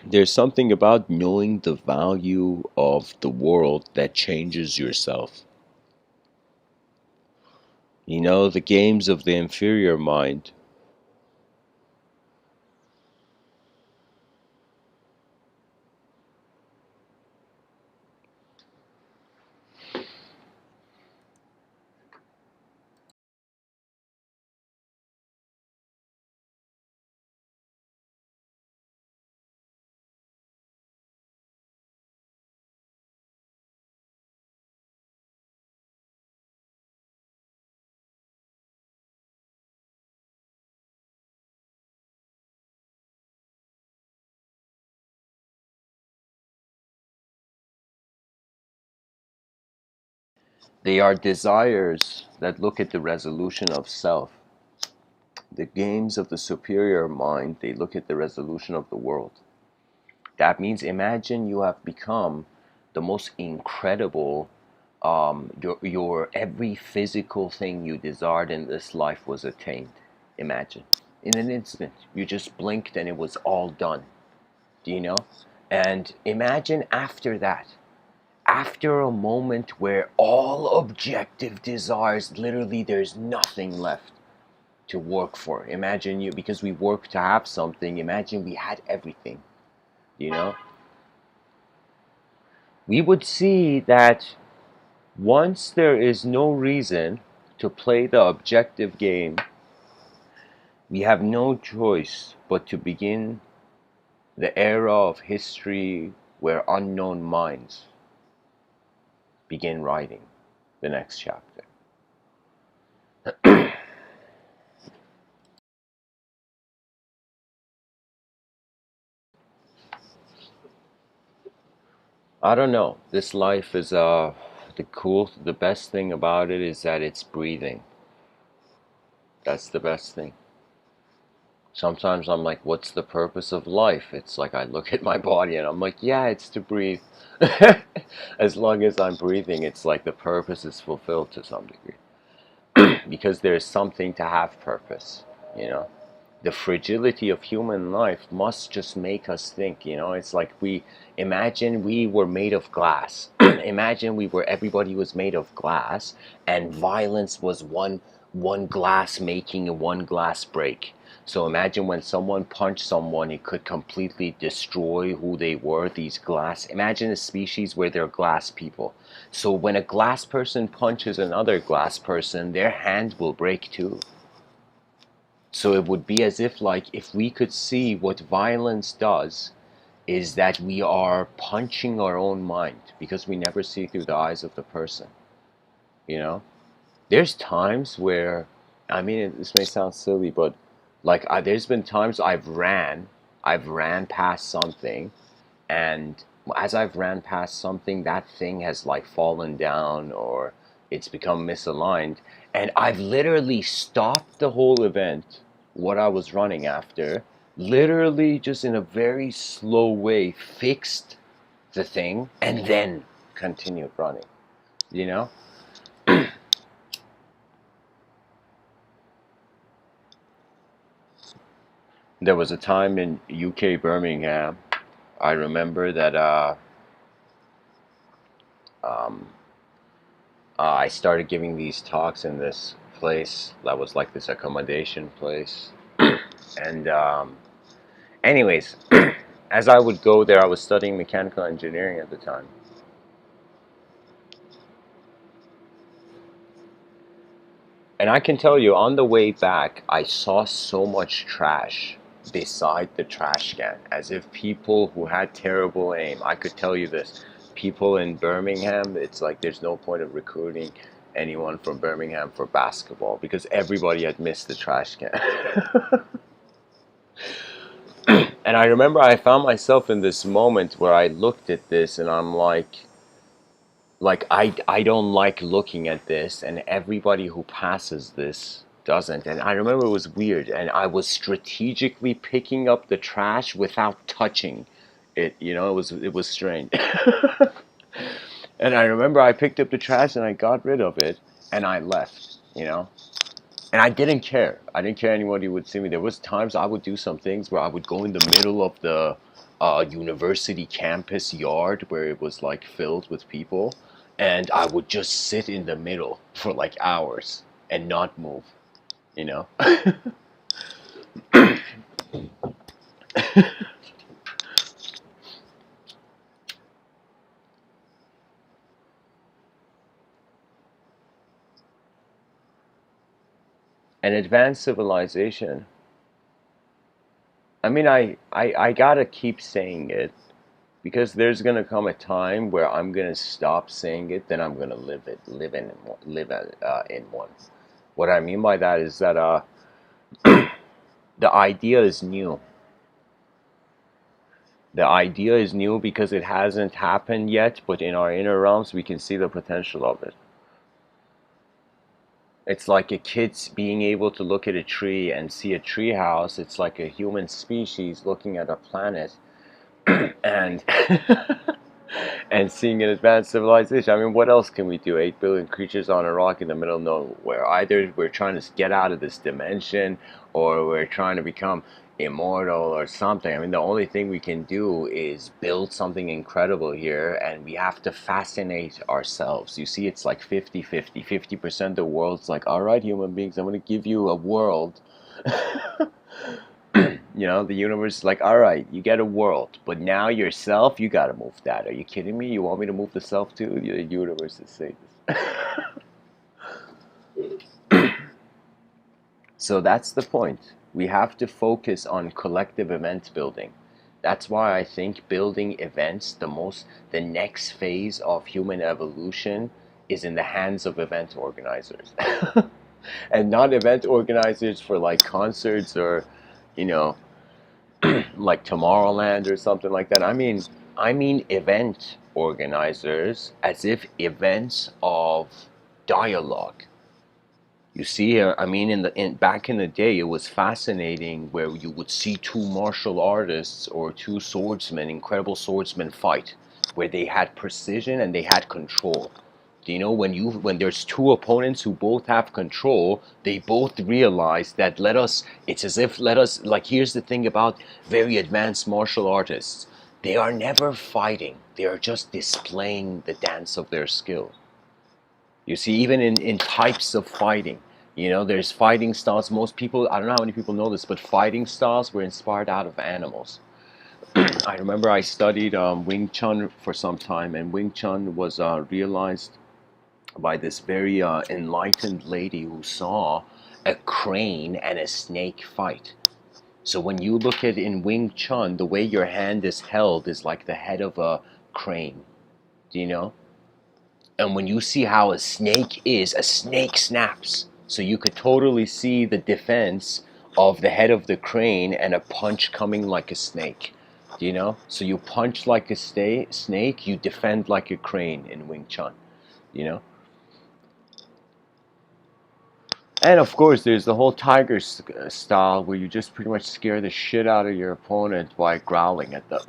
There's something about knowing the value of the world that changes yourself. You know, the games of the inferior mind, they are desires that look at the resolution of self. The games of the superior mind, they look at the resolution of the world. That means imagine you have become the most incredible, your every physical thing you desired in this life was attained. Imagine. In an instant, you just blinked and it was all done. Do you know? And imagine after that, after a moment where all objective desires, literally there's nothing left to work for. Imagine you, because we work to have something, imagine we had everything, you know? We would see that once there is no reason to play the objective game, we have no choice but to begin the era of history where unknown minds begin writing the next chapter. I don't know. This life is the best thing about it is that it's breathing. That's the best thing. Sometimes I'm like, what's the purpose of life? It's like I look at my body and I'm like, yeah, it's to breathe. As long as I'm breathing, it's like the purpose is fulfilled to some degree. Because there's something to have purpose, you know? The fragility of human life must just make us think, you know? It's like we imagine we were made of glass. Imagine everybody was made of glass and violence was one glass making and one glass break. So imagine when someone punched someone, it could completely destroy who they were, these glass. Imagine a species where they're glass people. So when a glass person punches another glass person, their hand will break too. So it would be as if, like, if we could see what violence does, is that we are punching our own mind because we never see through the eyes of the person. You know, there's times where, I mean, this may sound silly, but like, there's been times I've ran past something, and as I've ran past something, that thing has like fallen down or it's become misaligned, and I've literally stopped the whole event, what I was running after, literally just in a very slow way fixed the thing and then continued running, you know? There was a time in UK Birmingham, I remember that um, I started giving these talks in this place that was like this accommodation place. And anyways, as I would go there, I was studying mechanical engineering at the time. And I can tell you, on the way back, I saw so much trash beside the trash can, as if people who had terrible aim. I could tell you this. People in Birmingham, it's like there's no point of recruiting anyone from Birmingham for basketball because everybody had missed the trash can. And I remember I found myself in this moment where I looked at this and I'm like I don't like looking at this, and everybody who passes this doesn't. And I remember it was weird, and I was strategically picking up the trash without touching it. It was strange. And I remember I picked up the trash and I got rid of it and I left. And I didn't care. I didn't care anybody would see me. There was times I would do some things where I would go in the middle of the university campus yard where it was like filled with people, and I would just sit in the middle for like hours and not move, you know? An advanced civilization. I mean, I gotta keep saying it because there's gonna come a time where I'm gonna stop saying it, then I'm gonna live in one. What I mean by that is that the idea is new. The idea is new because it hasn't happened yet, but in our inner realms, we can see the potential of it. It's like a kid being able to look at a tree and see a tree house. It's like a human species looking at a planet and and seeing an advanced civilization. I mean, what else can we do? 8 billion creatures on a rock in the middle of nowhere. Either we're trying to get out of this dimension or we're trying to become immortal or something. I mean, the only thing we can do is build something incredible here, and we have to fascinate ourselves. You see, it's like 50-50. 50% of the world's like, all right, human beings, I'm going to give you a world. The universe is like, all right, you get a world, but now yourself, you got to move that. Are you kidding me? You want me to move the self too? The universe is saying this. So that's the point. We have to focus on collective event building. That's why I think building events, the next phase of human evolution is in the hands of event organizers. And not event organizers for like concerts or, you know, like Tomorrowland or something like that. I mean event organizers as if events of dialogue. You see, I mean, back in the day, it was fascinating where you would see two martial artists or two swordsmen, incredible swordsmen, fight, where they had precision and they had control. Do you know when there's two opponents who both have control, they both realize that it's as if like here's the thing about very advanced martial artists. They are never fighting. They are just displaying the dance of their skill. You see, even in types of fighting, there's fighting styles. Most people, I don't know how many people know this, but fighting styles were inspired out of animals. I remember I studied Wing Chun for some time, and Wing Chun was realized by this very enlightened lady who saw a crane and a snake fight. So when you look at in Wing Chun, the way your hand is held is like the head of a crane. Do you know? And when you see how a snake snaps. So you could totally see the defense of the head of the crane and a punch coming like a snake. Do you know? So you punch like a snake, you defend like a crane in Wing Chun. You know? And of course, there's the whole tiger style where you just pretty much scare the shit out of your opponent by growling at them.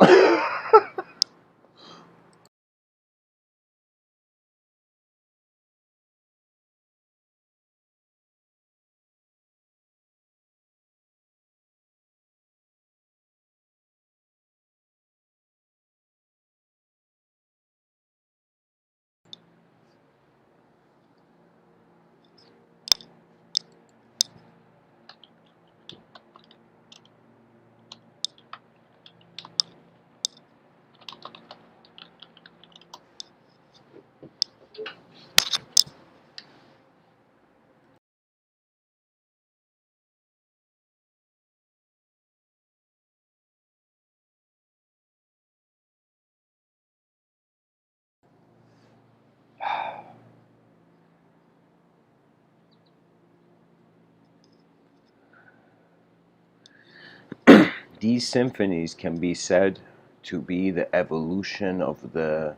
These symphonies can be said to be the evolution of the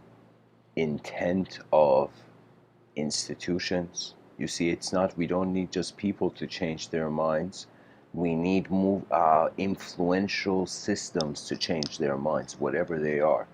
intent of institutions, You see, it's not, we don't need just people to change their minds. We need influential systems to change their minds, whatever they are.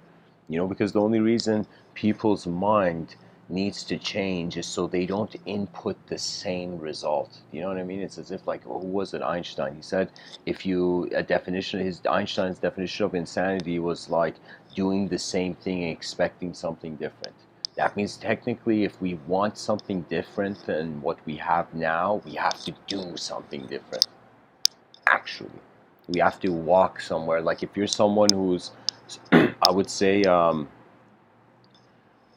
Because the only reason people's mind needs to change is so they don't input the same result. You know what I mean? It's as if, like, who was it? Einstein. He said, if you, a definition, Einstein's definition of insanity was like doing the same thing and expecting something different. That means technically, if we want something different than what we have now, we have to do something different. Actually, we have to walk somewhere. Like, if you're someone who's, I would say,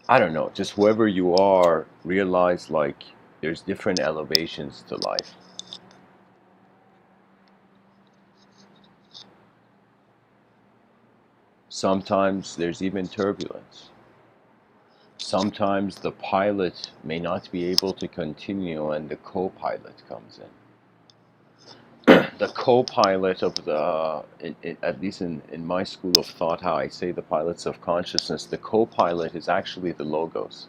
I don't know, just whoever you are, realize, like, there's different elevations to life. Sometimes there's even turbulence. Sometimes the pilot may not be able to continue and the co-pilot comes in. The co-pilot of at least in my school of thought, how I say the pilots of consciousness, the co-pilot is actually the logos.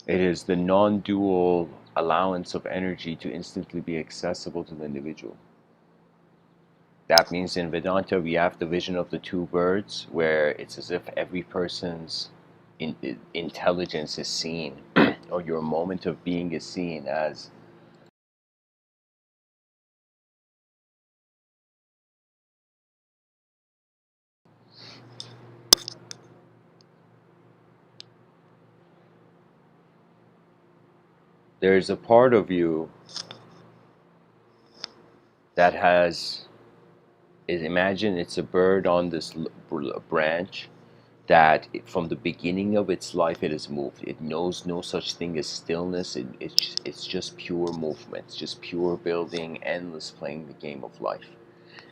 It is the non-dual allowance of energy to instantly be accessible to the individual. That means in Vedanta we have the vision of the two birds, where it's as if every person's intelligence is seen, or your moment of being is seen as there's a part of you that imagine it's a bird on this branch that from the beginning of its life it has moved. It knows no such thing as stillness. It's just pure movement. It's just pure building, endless playing the game of life.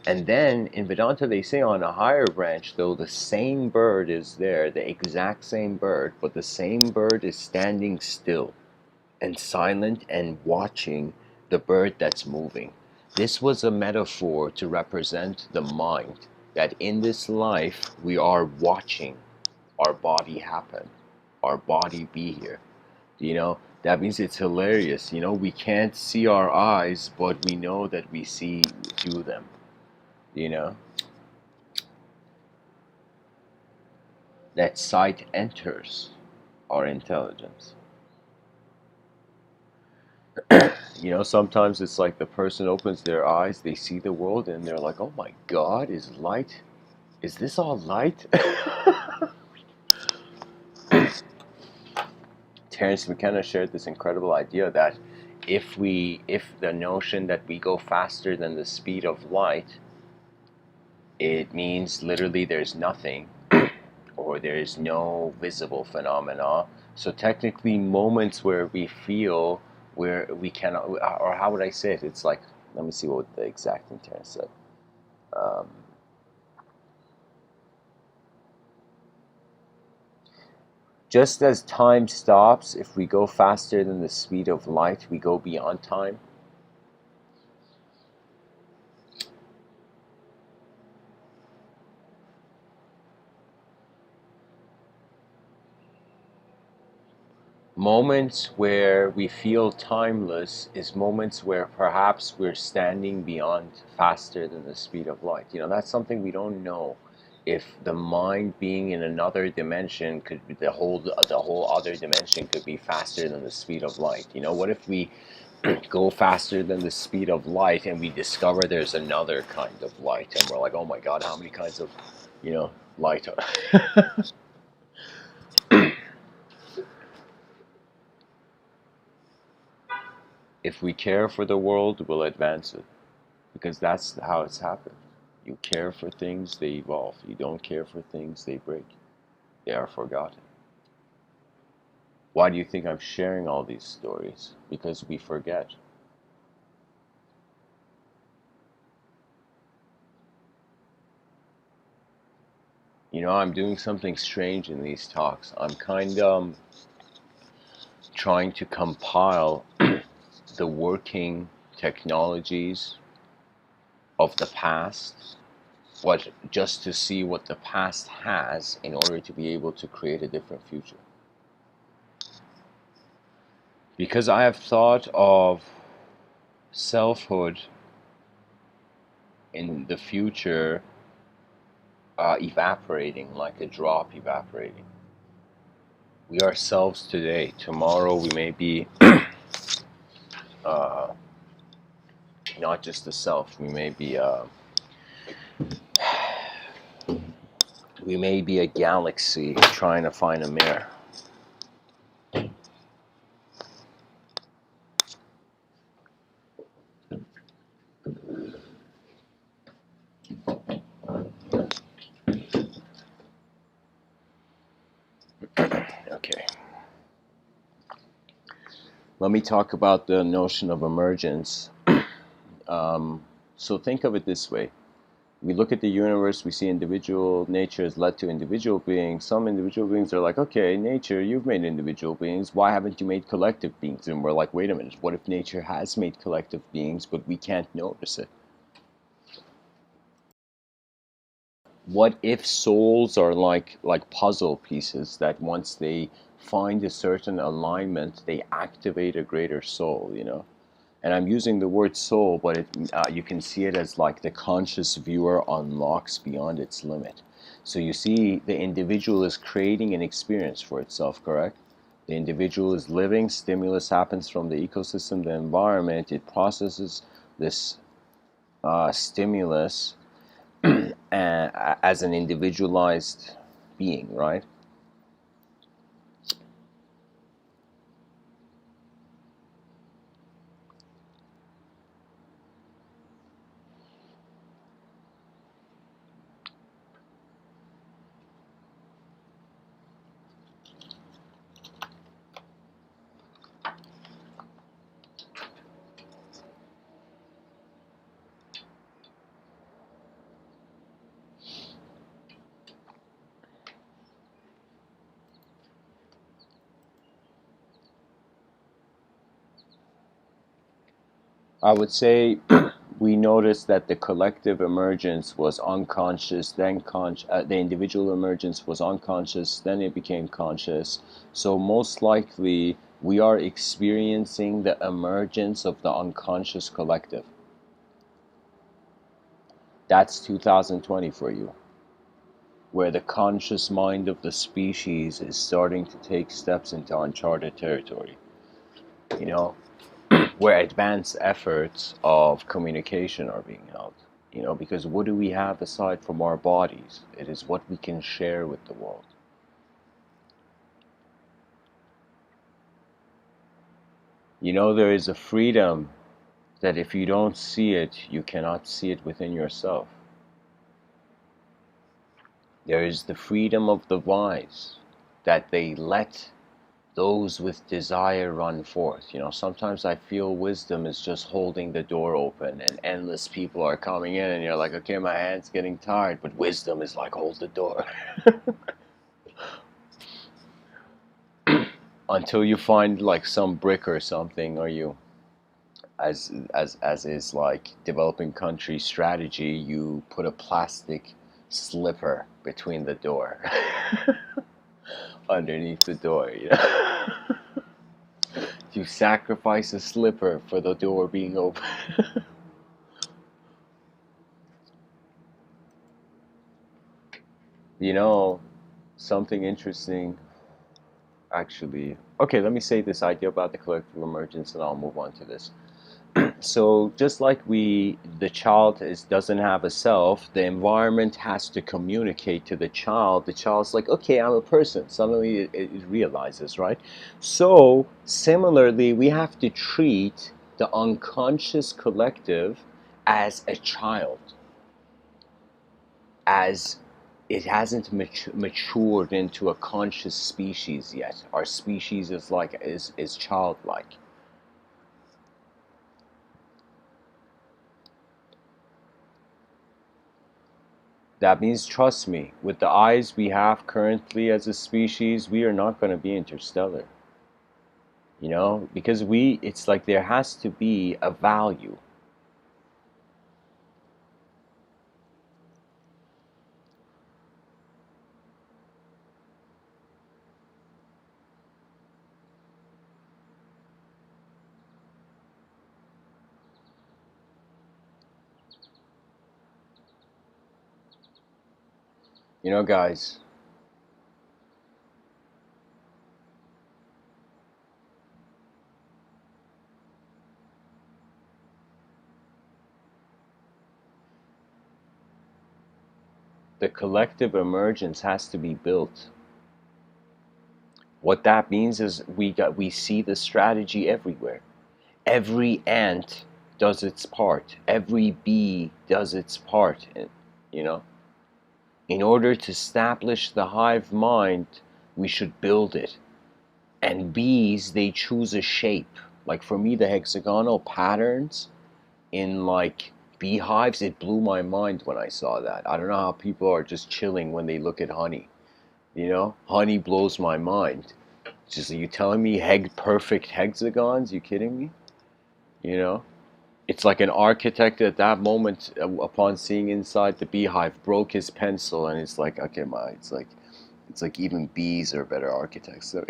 And then in Vedanta they say on a higher branch, though, the same bird is there, the exact same bird, but the same bird is standing still and silent and watching the bird that's moving. This was a metaphor to represent the mind, that in this life we are watching our body happen, our body be here. That means it's hilarious. We can't see our eyes, but we know that we see through them. That sight enters our intelligence. Sometimes it's like the person opens their eyes, they see the world, and they're like, oh my God, is this all light? Terence Mckenna shared this incredible idea that if the notion that we go faster than the speed of light, it means literally there's nothing, or there is no visible phenomena. So technically, moments where we feel where we cannot, or how would I say it? It's like, let me see what the exact thing Terence said. Just as time stops, if we go faster than the speed of light, we go beyond time. Moments where we feel timeless is moments where perhaps we're standing beyond, faster than the speed of light. That's something we don't know. If the mind being in another dimension could be the whole other dimension could be faster than the speed of light. What if we go faster than the speed of light and we discover there's another kind of light, and we're like, oh my God, how many kinds of light are If we care for the world, we'll advance it, because that's how it's happened. You care for things, they evolve. You don't care for things, they break. They are forgotten. Why do you think I'm sharing all these stories? Because we forget. I'm doing something strange in these talks. I'm kind of trying to compile the working technologies of the past, just to see what the past has in order to be able to create a different future. Because I have thought of selfhood in the future evaporating, like a drop evaporating. We are selves today. Tomorrow we may be not just a self. We may be a galaxy trying to find a mirror. Okay. Let me talk about the notion of emergence. So think of it this way. We look at the universe, we see individual nature has led to individual beings. Some individual beings are like, okay, nature, you've made individual beings. Why haven't you made collective beings? And we're like, wait a minute, what if nature has made collective beings, but we can't notice it? What if souls are like puzzle pieces that once they find a certain alignment, they activate a greater soul, you know? And I'm using the word soul, but you can see it as like the conscious viewer unlocks beyond its limit. So you see, the individual is creating an experience for itself, correct? The individual is living, stimulus happens from the ecosystem, the environment, it processes this stimulus as an individualized being, right? I would say we noticed that the collective emergence was unconscious, then the individual emergence was unconscious, then it became conscious. So most likely we are experiencing the emergence of the unconscious collective. That's 2020 for you, where the conscious mind of the species is starting to take steps into uncharted territory. You know, where advanced efforts of communication are being held. You know, because what do we have aside from our bodies? It is what we can share with the world. You know, there is a freedom that if you don't see it, you cannot see it within yourself. There is the freedom of the wise, that they let those with desire run forth. You know, sometimes I feel wisdom is just holding the door open and endless people are coming in and you're like, okay, my hand's getting tired, but wisdom is like, hold the door. Until you find like some brick or something, or you, as is like developing country strategy, you put a plastic slipper between the door. Underneath the door, you know. You sacrifice a slipper for the door being open. You know, something interesting, actually. Okay, let me say this idea about the collective emergence and I'll move on to this. So just like the child doesn't have a self, the environment has to communicate to the child. The child's like, okay, I'm a person. Suddenly it realizes, right? So similarly, we have to treat the unconscious collective as a child, as it hasn't matured into a conscious species yet. Our species is childlike. That means, trust me, with the eyes we have currently as a species, we are not going to be interstellar. You know, because it's like there has to be a value. You know, guys, the collective emergence has to be built. What that means is we see the strategy everywhere. Every ant does its part. Every bee does its part. You know, in order to establish the hive mind, we should build it. And bees, they choose a shape. Like for me, the hexagonal patterns in like beehives, it blew my mind when I saw that. I don't know how people are just chilling when they look at honey. You know, honey blows my mind. Just, are you telling me perfect hexagons? You kidding me? You know, it's like an architect at that moment, upon seeing inside the beehive, broke his pencil, and it's like, okay, it's like even bees are better architects. So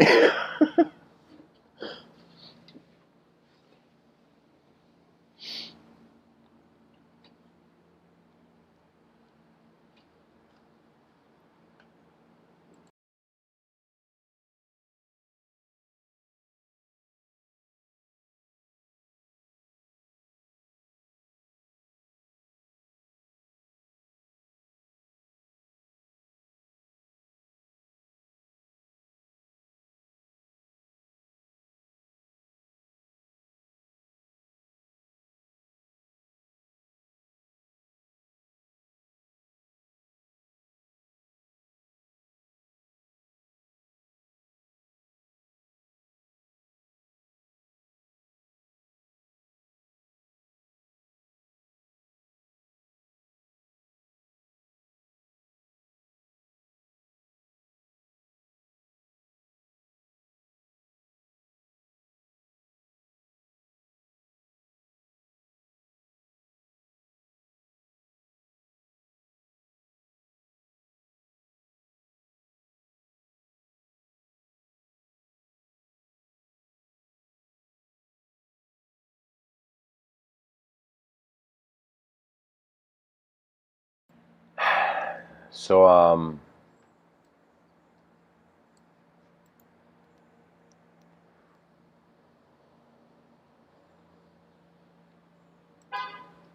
so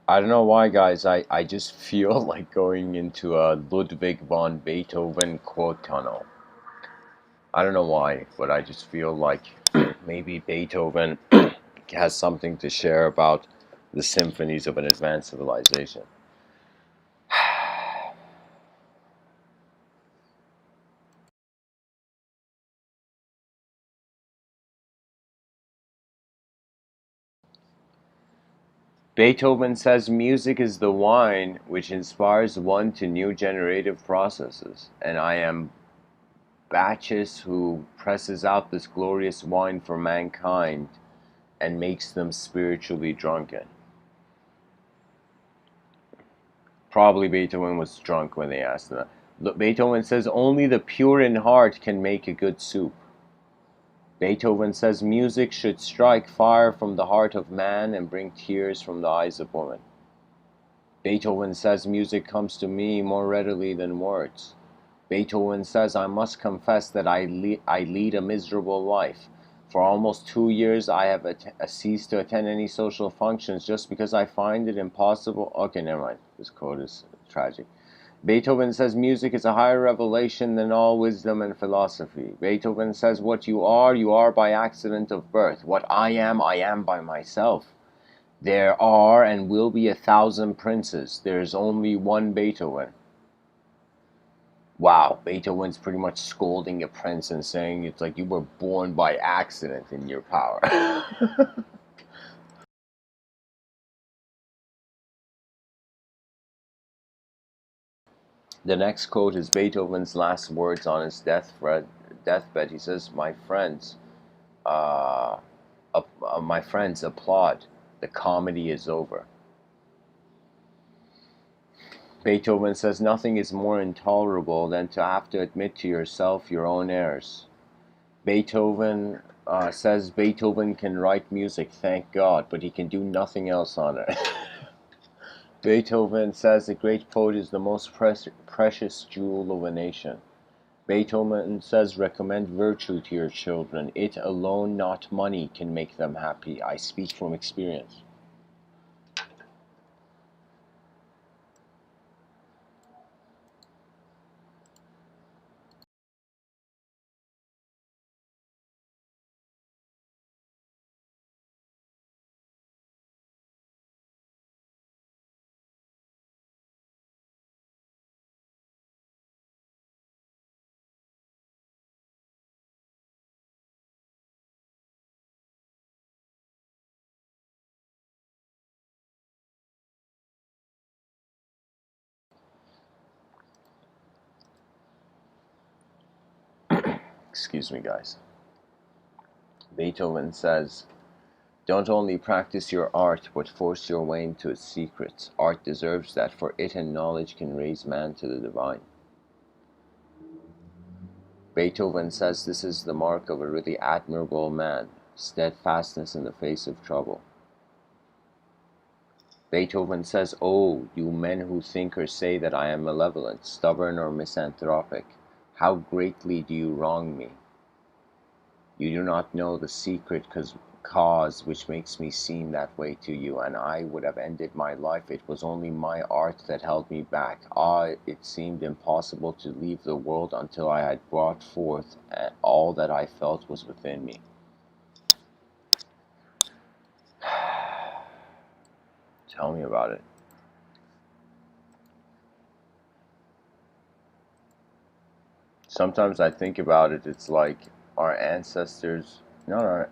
I don't know why, guys. I just feel like going into a Ludwig von Beethoven quote tunnel. I don't know why, but I just feel like maybe Beethoven has something to share about the symphonies of an advanced civilization. Beethoven says music is the wine which inspires one to new generative processes, and I am Bacchus who presses out this glorious wine for mankind and makes them spiritually drunken. Probably Beethoven was drunk when they asked him that. Look, Beethoven says only the pure in heart can make a good soup. Beethoven says music should strike fire from the heart of man and bring tears from the eyes of woman. Beethoven says music comes to me more readily than words. Beethoven says I must confess that I lead a miserable life. For almost 2 years I have ceased to attend any social functions just because I find it impossible. Okay, never mind. This quote is tragic. Beethoven says music is a higher revelation than all wisdom and philosophy. Beethoven says what you are by accident of birth. What I am by myself. There are and will be 1,000 princes. There is only one Beethoven. Wow, Beethoven's pretty much scolding a prince and saying it's like you were born by accident in your power. The next quote is Beethoven's last words on his deathbed. He says, uh, my friends, applaud. The comedy is over." Beethoven says nothing is more intolerable than to have to admit to yourself your own errors. Beethoven says Beethoven can write music, thank God, but he can do nothing else on it. Beethoven says the great poet is the most precious jewel of a nation. Beethoven says recommend virtue to your children. It alone, not money, can make them happy. I speak from experience. Excuse me, guys. Beethoven says, don't only practice your art, but force your way into its secrets. Art deserves that, for it and knowledge can raise man to the divine. Beethoven says this is the mark of a really admirable man, steadfastness in the face of trouble. Beethoven says, oh, you men who think or say that I am malevolent, stubborn, or misanthropic, how greatly do you wrong me. You do not know the secret cause which makes me seem that way to you, and I would have ended my life. It was only my art that held me back. Ah, it seemed impossible to leave the world until I had brought forth all that I felt was within me. Tell me about it. Sometimes I think about it, it's like our ancestors, no,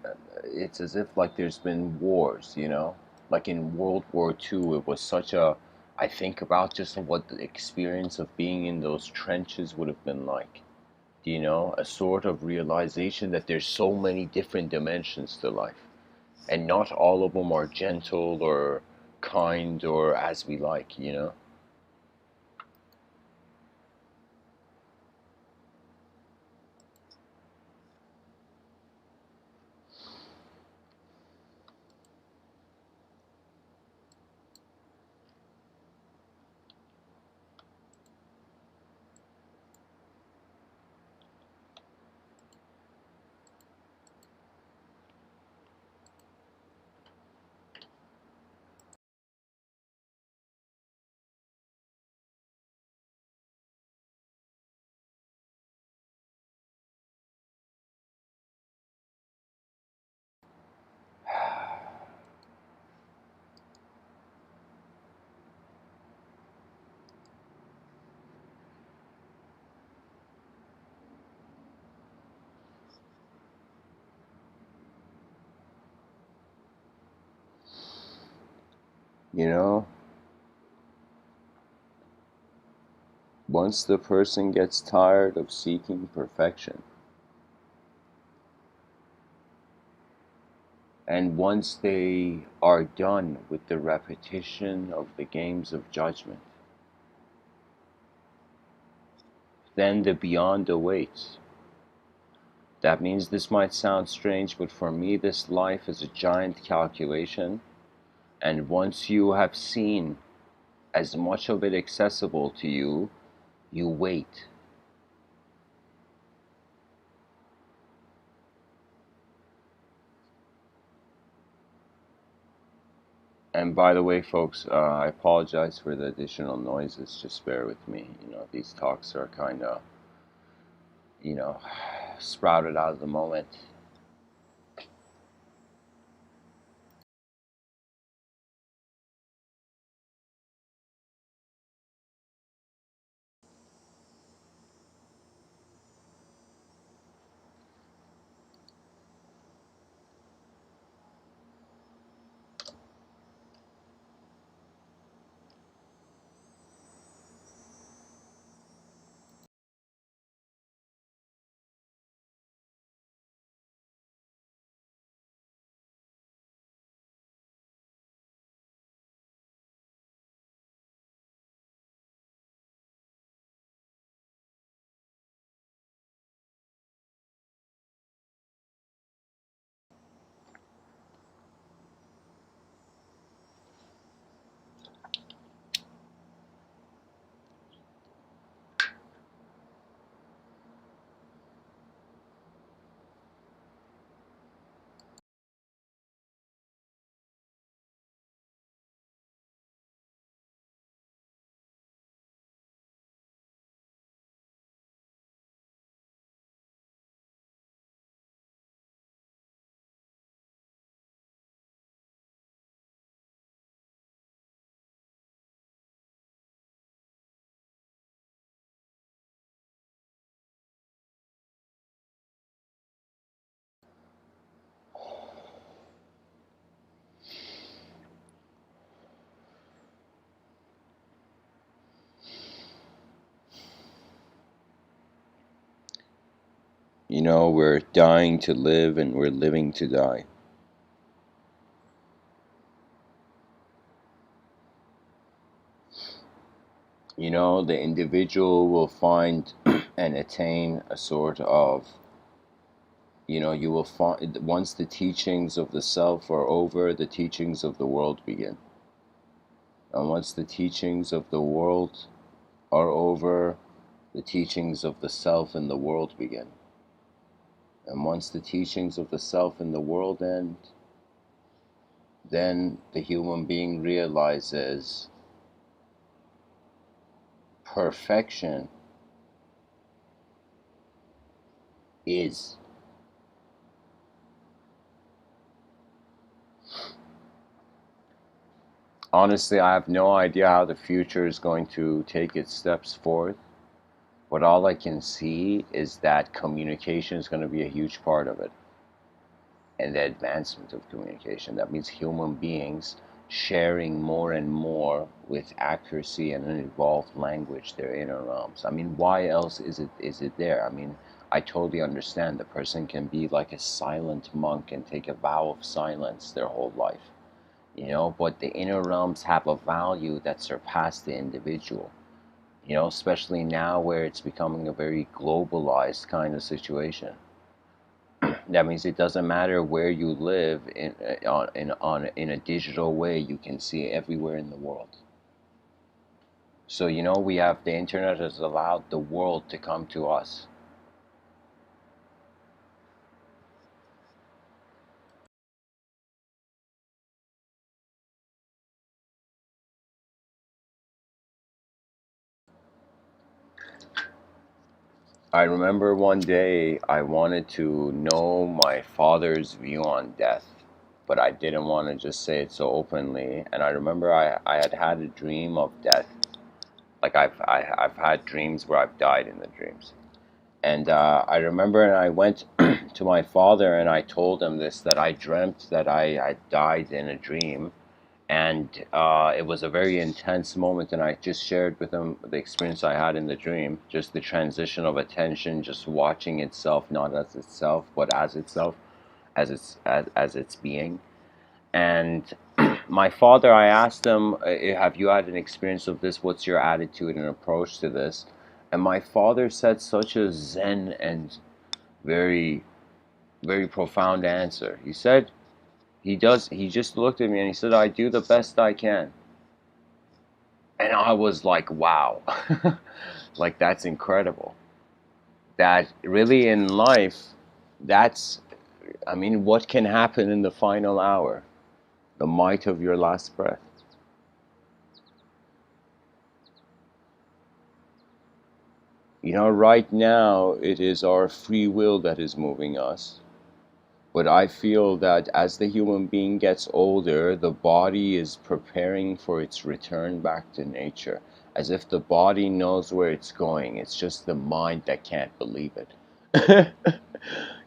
it's as if like there's been wars, you know? Like in World War II, it was such a, I think about just what the experience of being in those trenches would have been like. You know, a sort of realization that there's so many different dimensions to life, and not all of them are gentle or kind or as we like, you know? You know, once the person gets tired of seeking perfection, and once they are done with the repetition of the games of judgment, then the beyond awaits. That means this might sound strange, but for me, this life is a giant calculation, and once you have seen as much of it accessible to you, you wait. And by the way, folks, I apologize for the additional noises. Just bear with me. You know, these talks are kind of, you know, sprouted out of the moment. You know, we're dying to live and we're living to die. You know, the individual will find and attain a sort of, you know, you will find, once the teachings of the self are over, the teachings of the world begin. And once the teachings of the world are over, the teachings of the self and the world begin. And once the teachings of the self and the world end, then the human being realizes perfection is. Honestly, I have no idea how the future is going to take its steps forth, but all I can see is that communication is going to be a huge part of it. And the advancement of communication. That means human beings sharing more and more with accuracy and an evolved language their inner realms. I mean, why else is it there? I mean, I totally understand the person can be like a silent monk and take a vow of silence their whole life, you know, but the inner realms have a value that surpasses the individual, you know, especially now where it's becoming a very globalized kind of situation. That means it doesn't matter where you live in a digital way, you can see it everywhere in the world. So, you know, we have the internet has allowed the world to come to us. I remember one day I wanted to know my father's view on death, but I didn't want to just say it so openly. And I remember I had had a dream of death. Like I've had dreams where I've died in the dreams. And I remember, and I went to my father and I told him this, that I dreamt that I died in a dream. And it was a very intense moment. And I just shared with him the experience I had in the dream, just the transition of attention, just watching itself, not as itself, but as itself, as its being. And my father, I asked him, have you had an experience of this? What's your attitude and approach to this? And my father said such a zen and very, very profound answer. He said, he just looked at me and he said, I do the best I can. And I was like, wow, like that's incredible. That really in life, that's, I mean, what can happen in the final hour? The might of your last breath. You know, right now, it is our free will that is moving us. But I feel that as the human being gets older, the body is preparing for its return back to nature, as if the body knows where it's going. It's just the mind that can't believe it.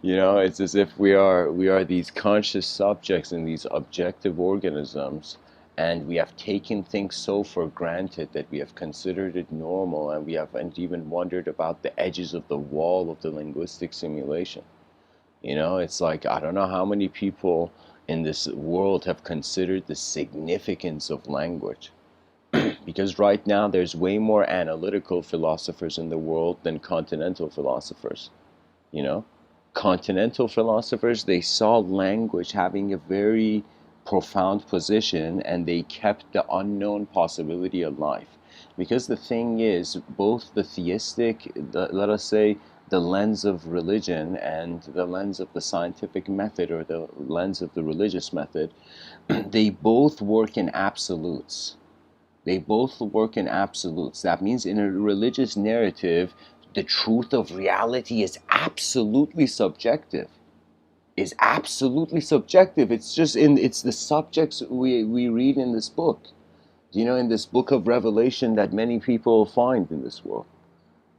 You know, it's as if we are these conscious subjects in these objective organisms, and we have taken things so for granted that we have considered it normal, and we haven't even wondered about the edges of the wall of the linguistic simulation. You know, it's like, I don't know how many people in this world have considered the significance of language. Because right now there's way more analytical philosophers in the world than continental philosophers. You know, continental philosophers, they saw language having a very profound position, and they kept the unknown possibility alive. Because the thing is, both the theistic, let us say, the lens of religion and the lens of the scientific method, or the lens of the religious method, they both work in absolutes. They both work in absolutes. That means in a religious narrative, the truth of reality is absolutely subjective. Is absolutely subjective. It's just it's the subjects we read in this book. You know, in this book of Revelation that many people find in this world.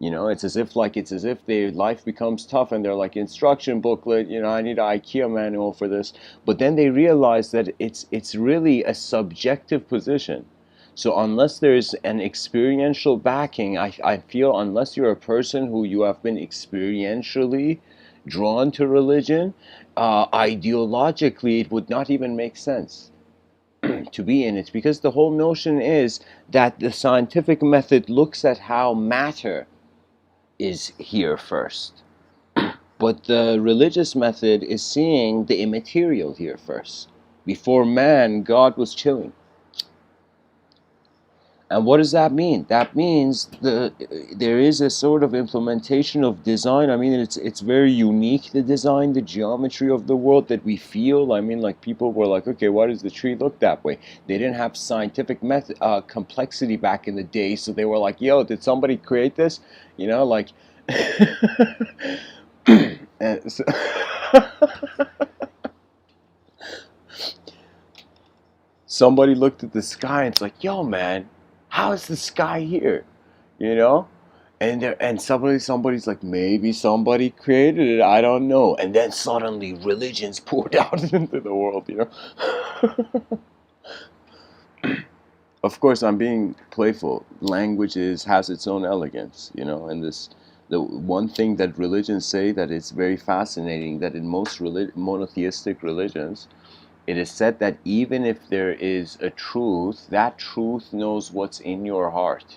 You know, it's as if their life becomes tough and they're like, instruction booklet, you know, I need an IKEA manual for this. But then they realize that it's really a subjective position. So unless there's an experiential backing, I feel unless you're a person who you have been experientially drawn to religion, ideologically, it would not even make sense to be in it, because the whole notion is that the scientific method looks at how matter is here first. But the religious method is seeing the immaterial here first. Before man, God was chilling. And what does that mean? That means there is a sort of implementation of design. I mean, it's very unique, the design, the geometry of the world that we feel. I mean, like, people were like, okay, why does the tree look that way? They didn't have scientific method complexity back in the day, so they were like, yo, did somebody create this? You know, like. And so somebody looked at the sky and it's like, yo, man, how is the sky here? You know? And somebody's like, maybe somebody created it, I don't know. And then suddenly religions poured out into the world, you know? Of course, I'm being playful. Language has its own elegance, you know, and the one thing that religions say that is very fascinating, that in most monotheistic religions, it is said that even if there is a truth, that truth knows what's in your heart.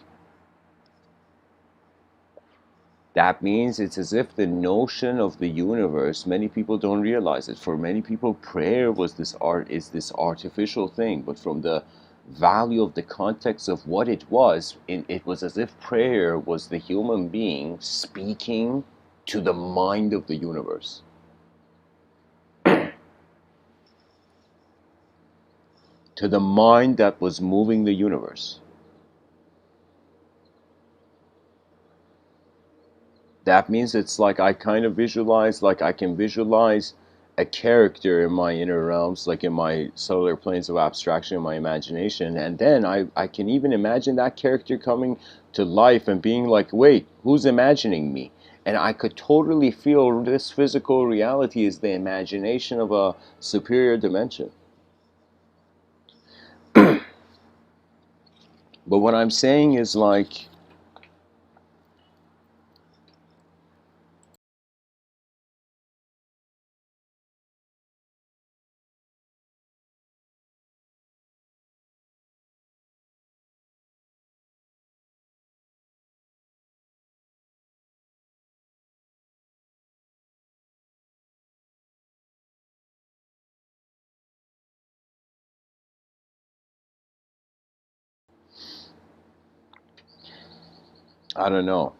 That means it's as if the notion of the universe, many people don't realize it. For many people, prayer is this artificial thing, but from the value of the context of what it was, it was as if prayer was the human being speaking to the mind of the universe. To the mind that was moving the universe. That means it's like I kind of visualize, like I can visualize a character in my inner realms, like in my solar planes of abstraction, in my imagination, and then I can even imagine that character coming to life and being like, wait, who's imagining me? And I could totally feel this physical reality is the imagination of a superior dimension. But what I'm saying is, like, I don't know.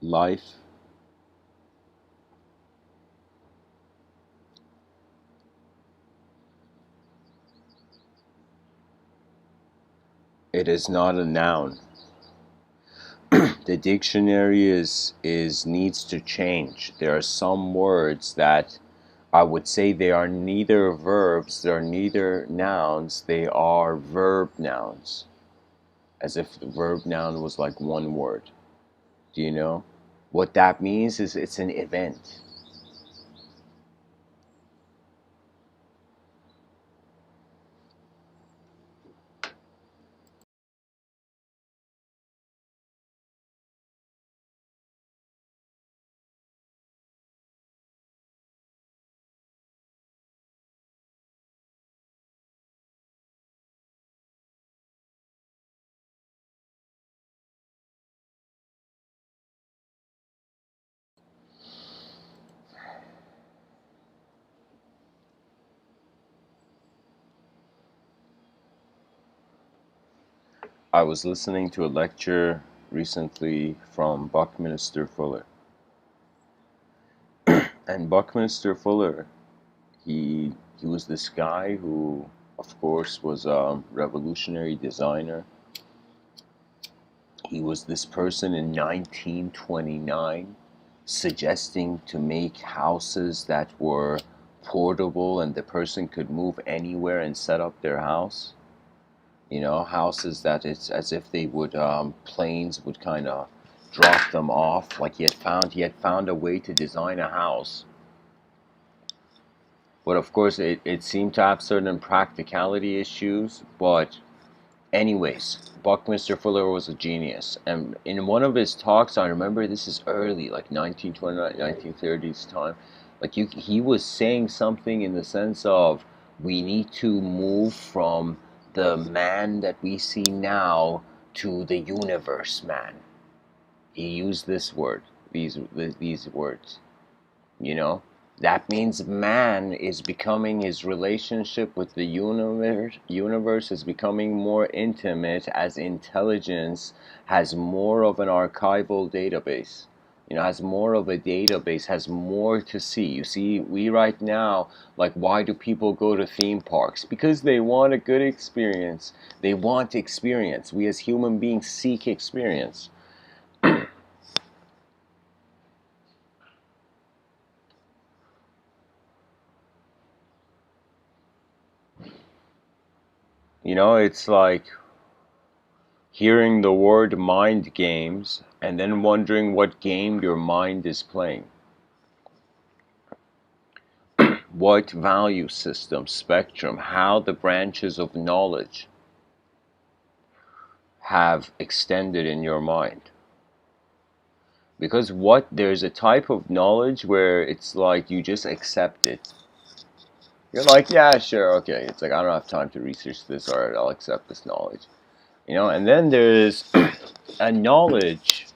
Life, it is not a noun. The dictionary is needs to change. There are some words that I would say they are neither verbs, they are neither nouns, they are verb nouns. As if the verb noun was like one word. Do you know? What that means is it's an event. I was listening to a lecture recently from Buckminster Fuller. And Buckminster Fuller, he was this guy who, of course, was a revolutionary designer. He was this person in 1929 suggesting to make houses that were portable and the person could move anywhere and set up their house. You know, houses that it's as if they would planes would kind of drop them off. Like he had found a way to design a house. But of course, it seemed to have certain practicality issues. But Anyways, Buckminster Fuller was a genius, and in one of his talks, I remember this is early, like 1929, 1930s time, like he was saying something in the sense of we need to move from the man that we see now to the universe man. He used this word, these words. You know, that means man is becoming, his relationship with the universe is becoming more intimate as intelligence has more of an archival database. You know, has more of a database, has more to see. You see, we right now, like, why do people go to theme parks? Because they want a good experience. They want experience. We as human beings seek experience. You know, it's like hearing the word mind games and then wondering what game your mind is playing. What value system, spectrum, how the branches of knowledge have extended in your mind. Because there's a type of knowledge where it's like you just accept it. You're like, yeah, sure, okay. It's like, I don't have time to research this, or I'll accept this knowledge. You know, and then there's a knowledge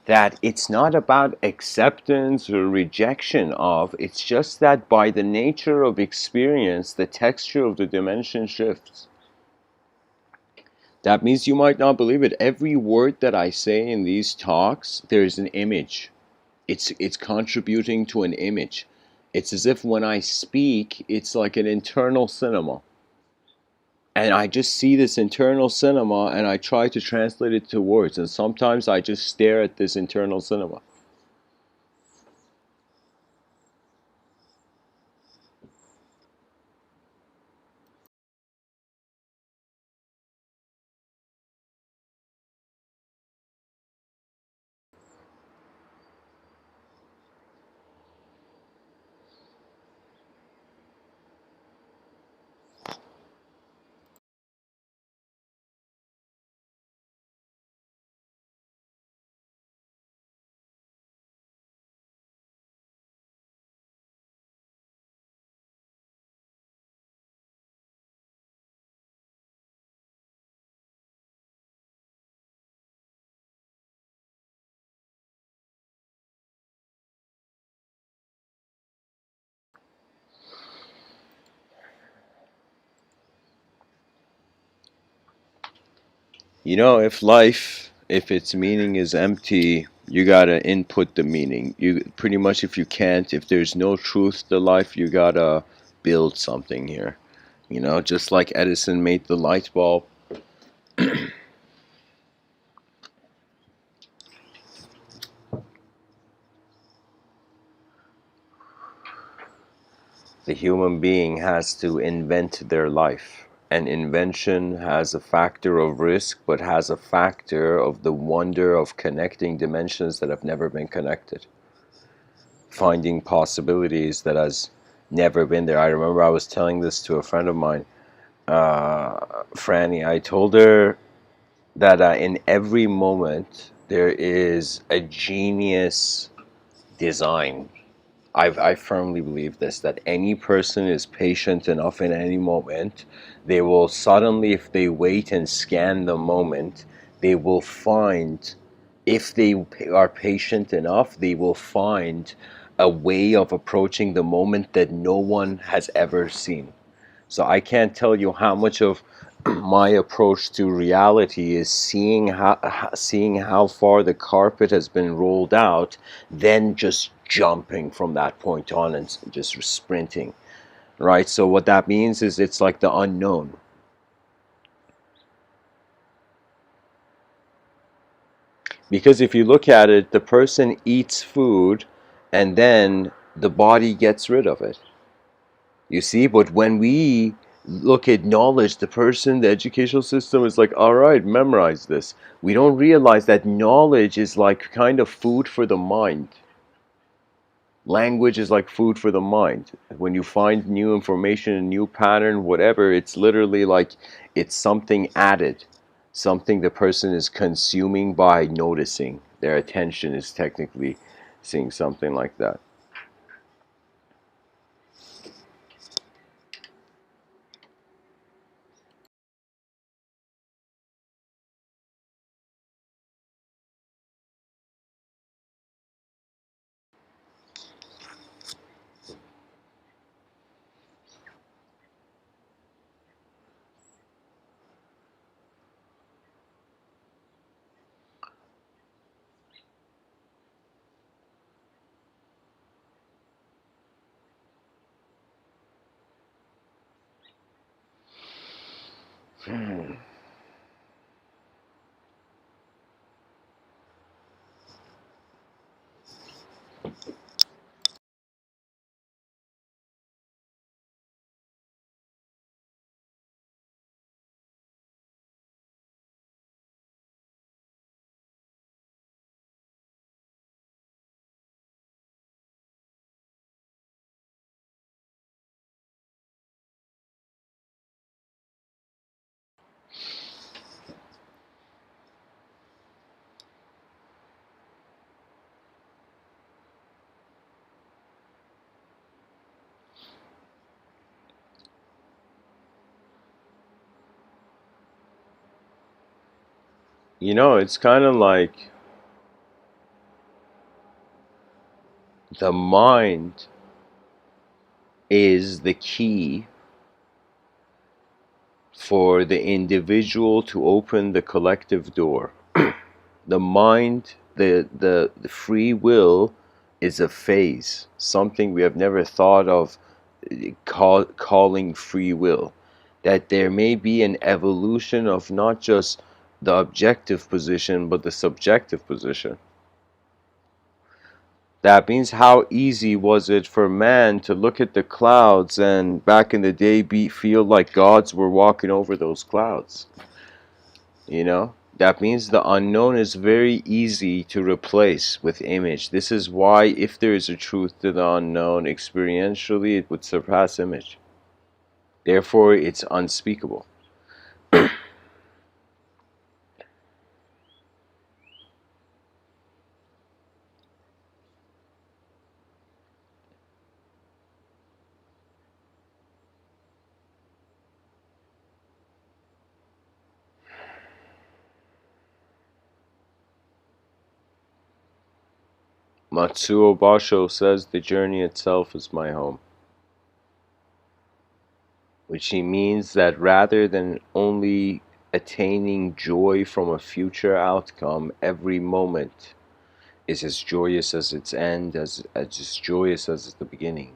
that it's not about acceptance or rejection of, it's just that by the nature of experience, the texture of the dimension shifts. That means you might not believe it. Every word that I say in these talks, there's an image. It's contributing to an image. It's as if when I speak, it's like an internal cinema. And I just see this internal cinema and I try to translate it to words. And sometimes I just stare at this internal cinema. You know, if its meaning is empty, you gotta input the meaning. You pretty much, if you can't, if there's no truth to life, you gotta build something here. You know, just like Edison made the light bulb. The human being has to invent their life. And invention has a factor of risk, but has a factor of the wonder of connecting dimensions that have never been connected. Finding possibilities that has never been there. I remember I was telling this to a friend of mine, Franny. I told her that in every moment there is a genius design. I firmly believe this, that any person is patient enough in any moment, they will suddenly, if they wait and scan the moment, they will find, if they are patient enough, they will find a way of approaching the moment that no one has ever seen. So I can't tell you how much of my approach to reality is seeing how far the carpet has been rolled out, then just jumping from that point on and just sprinting, right? So what that means is it's like the unknown. Because if you look at it, the person eats food and then the body gets rid of it. You see, but when we look at knowledge, the person, the educational system is like, all right, memorize this. We don't realize that knowledge is like kind of food for the mind. Language is like food for the mind. When you find new information, a new pattern, whatever, it's literally like It's something added, something the person is consuming by noticing. Their attention is technically seeing something like that. You know, it's kind of like the mind is the key for the individual to open the collective door. The mind, the free will is a phase, something we have never thought of calling free will. That there may be an evolution of not just the objective position, but the subjective position. That means how easy was it for man to look at the clouds and back in the day feel like gods were walking over those clouds? You know? That means the unknown is very easy to replace with image. This is why if there is a truth to the unknown, experientially it would surpass image. Therefore it's unspeakable. Matsuo Basho says the journey itself is my home. Which he means that rather than only attaining joy from a future outcome, every moment is as joyous as its end, as joyous as the beginning.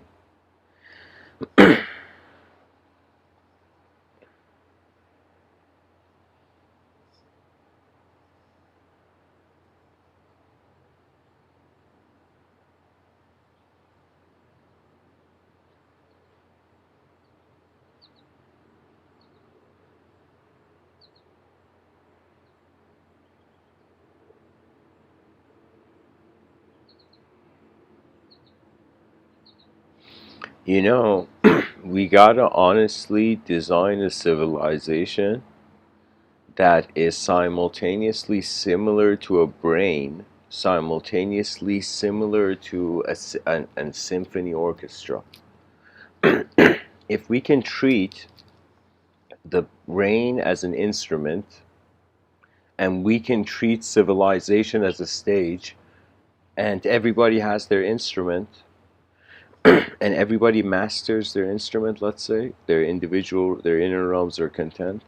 You know, we gotta honestly design a civilization that is simultaneously similar to a brain, simultaneously similar to a symphony orchestra. If we can treat the brain as an instrument, and we can treat civilization as a stage, and everybody has their instrument, and everybody masters their instrument, let's say, their individual, their inner realms are content.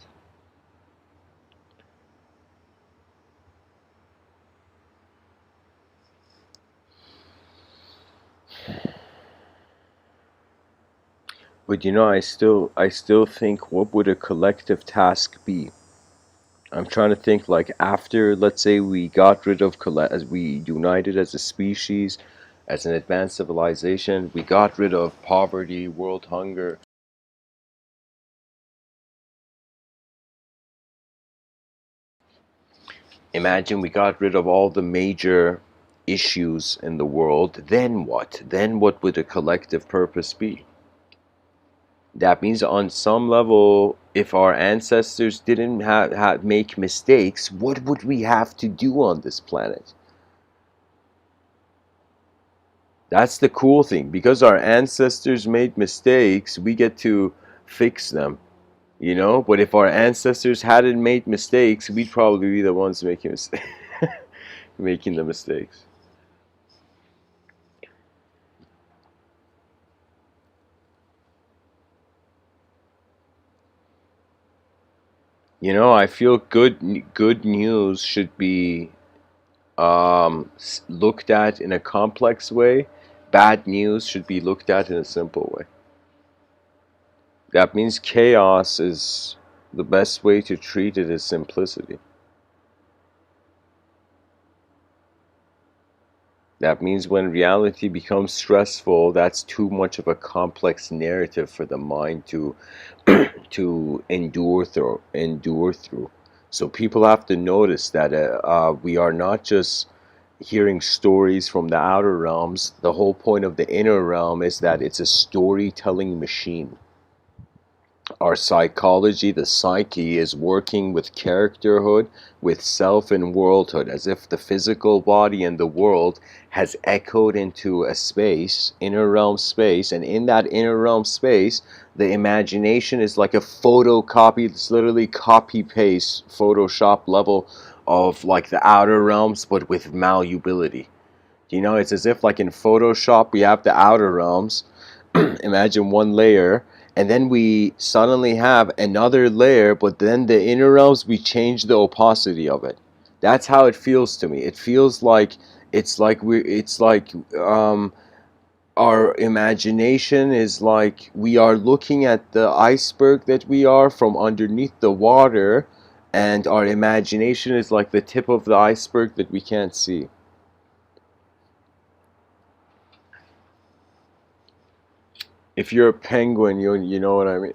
But you know, I still think, what would a collective task be? I'm trying to think, like, after, let's say, we got rid of as we united as a species, as an advanced civilization, we got rid of poverty, world hunger. Imagine we got rid of all the major issues in the world. Then what? Then what would a collective purpose be? That means on some level, if our ancestors didn't make mistakes, what would we have to do on this planet? That's the cool thing. Because our ancestors made mistakes, we get to fix them, you know? But if our ancestors hadn't made mistakes, we'd probably be the ones making making the mistakes. You know, I feel good news should be looked at in a complex way. Bad news should be looked at in a simple way. That means chaos is the best way to treat it is simplicity. That means when reality becomes stressful, that's too much of a complex narrative for the mind to to endure through. So people have to notice that we are not just hearing stories from the outer realms. The whole point of the inner realm is that it's a storytelling machine. Our psychology, the psyche, is working with characterhood, with self and worldhood, as if the physical body and the world has echoed into a space, inner realm space, and in that inner realm space, the imagination is like a photocopy. It's literally copy paste, Photoshop level of like the outer realms, but with malleability. You know, it's as if like in Photoshop we have the outer realms. Imagine one layer, and then we suddenly have another layer, but then the inner realms, we change the opacity of it. That's how it feels to me. It feels like it's like our imagination is like we are looking at the iceberg that we are from underneath the water, and our imagination is like the tip of the iceberg that we can't see. If you're a penguin, you know what I mean.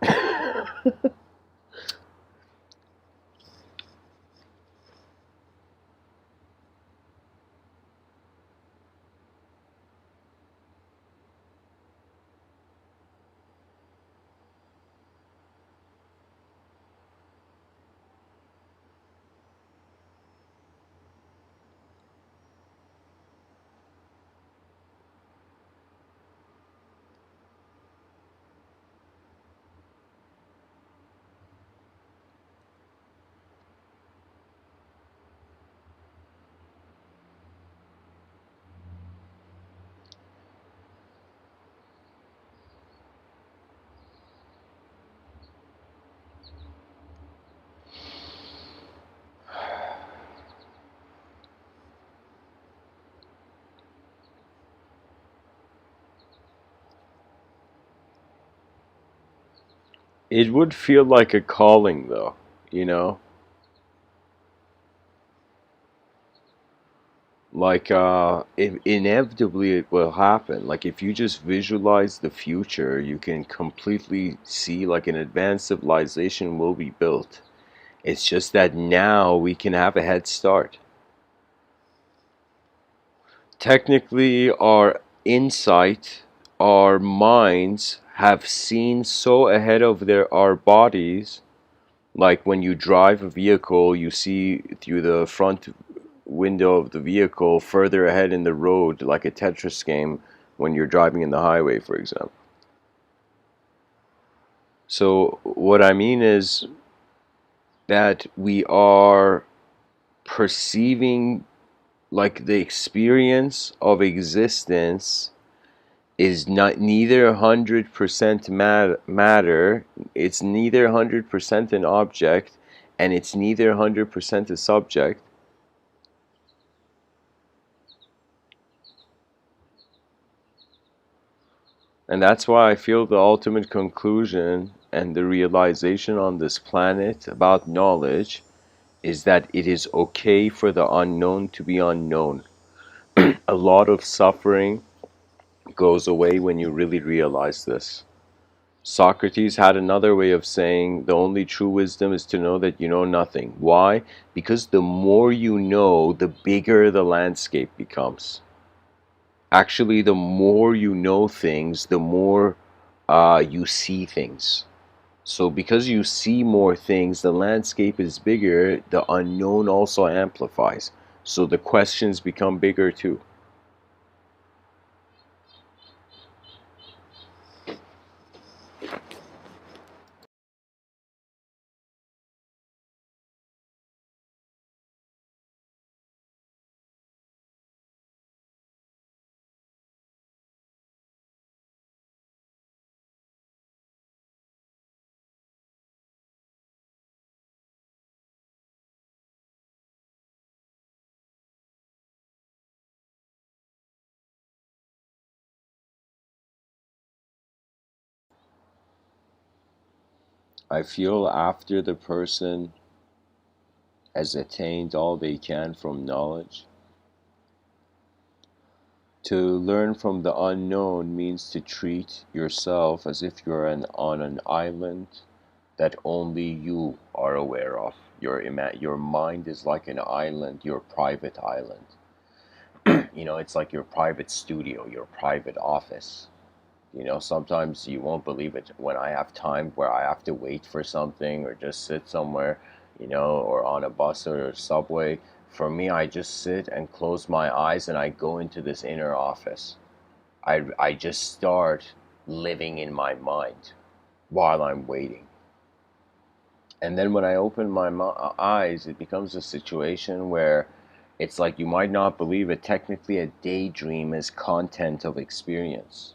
It would feel like a calling, though, you know? Like, inevitably it will happen. Like, if you just visualize the future, you can completely see, like, an advanced civilization will be built. It's just that now we can have a head start. Technically, our insight, our minds have seen so ahead of our bodies. Like when you drive a vehicle, you see through the front window of the vehicle further ahead in the road, like a Tetris game when you're driving in the highway, for example. So, what I mean is that we are perceiving like the experience of existence is not neither 100% matter, it's neither 100% an object, and it's neither 100% a subject. And that's why I feel the ultimate conclusion and the realization on this planet about knowledge is that it is okay for the unknown to be unknown. A lot of suffering goes away when you really realize this. Socrates had another way of saying the only true wisdom is to know that you know nothing. Why? Because the more you know, the bigger the landscape becomes. Actually, the more you know things, the more you see things. So because you see more things, the landscape is bigger, the unknown also amplifies. So the questions become bigger too. I feel after the person has attained all they can from knowledge, to learn from the unknown means to treat yourself as if you're on an island that only you are aware of. Your mind is like an island, your private island. It's like your private studio, your private office. Sometimes you won't believe it when I have time where I have to wait for something or just sit somewhere, or on a bus or a subway. For me, I just sit and close my eyes and I go into this inner office. I just start living in my mind while I'm waiting. And then when I open my eyes, it becomes a situation where it's like you might not believe it. Technically, a daydream is content of experience.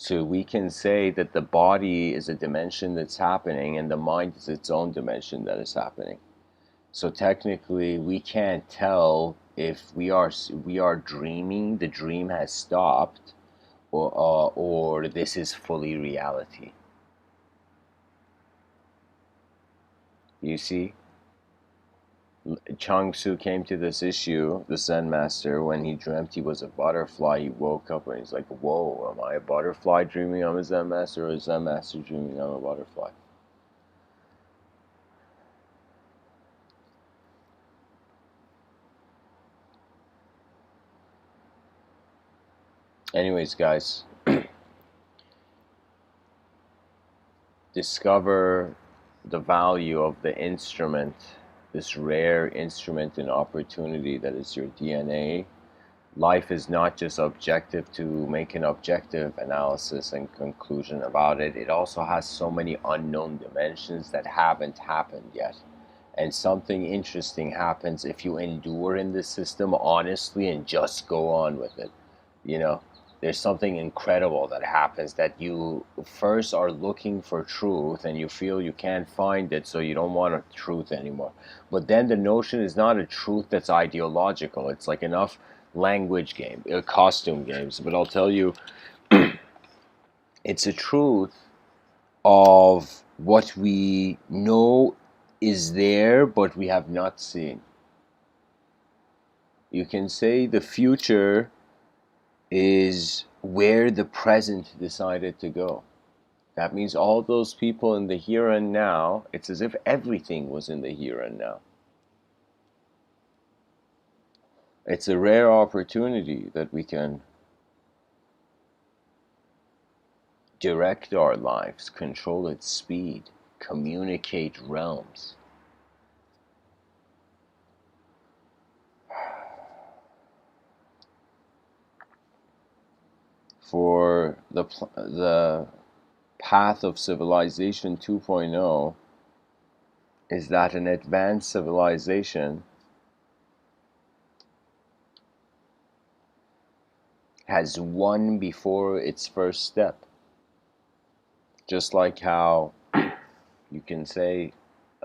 So we can say that the body is a dimension that's happening and the mind is its own dimension that is happening. So technically, we can't tell if we are dreaming, the dream has stopped, or this is fully reality. You see? Chang Tzu came to this issue, the Zen master, when he dreamt he was a butterfly. He woke up and he's like, whoa, am I a butterfly dreaming I'm a Zen master, or a Zen master dreaming I'm a butterfly? Anyways, guys, discover the value of the instrument, this rare instrument and opportunity that is your DNA. Life is not just objective to make an objective analysis and conclusion about it. It also has so many unknown dimensions that haven't happened yet. And something interesting happens if you endure in this system honestly and just go on with it. You know, there's something incredible that happens, that you first are looking for truth and you feel you can't find it, so you don't want a truth anymore. But then the notion is not a truth that's ideological. It's like enough language game, costume games. But I'll tell you, it's a truth of what we know is there, but we have not seen. You can say the future is where the present decided to go. That means all those people in the here and now, it's as if everything was in the here and now. It's a rare opportunity that we can direct our lives, control its speed, communicate realms. For the path of civilization 2.0 is that an advanced civilization has won before its first step. Just like how you can say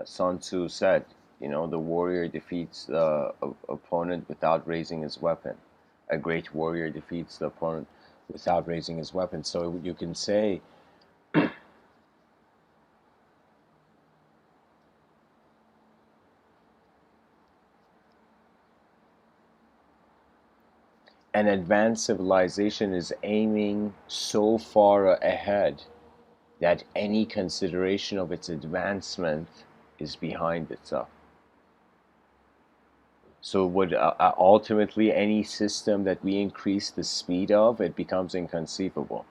Sun Tzu said, the warrior defeats the opponent without raising his weapon. A great warrior defeats the opponent without raising his weapon. So you can say an advanced civilization is aiming so far ahead that any consideration of its advancement is behind itself. So would ultimately any system that we increase the speed of, it becomes inconceivable.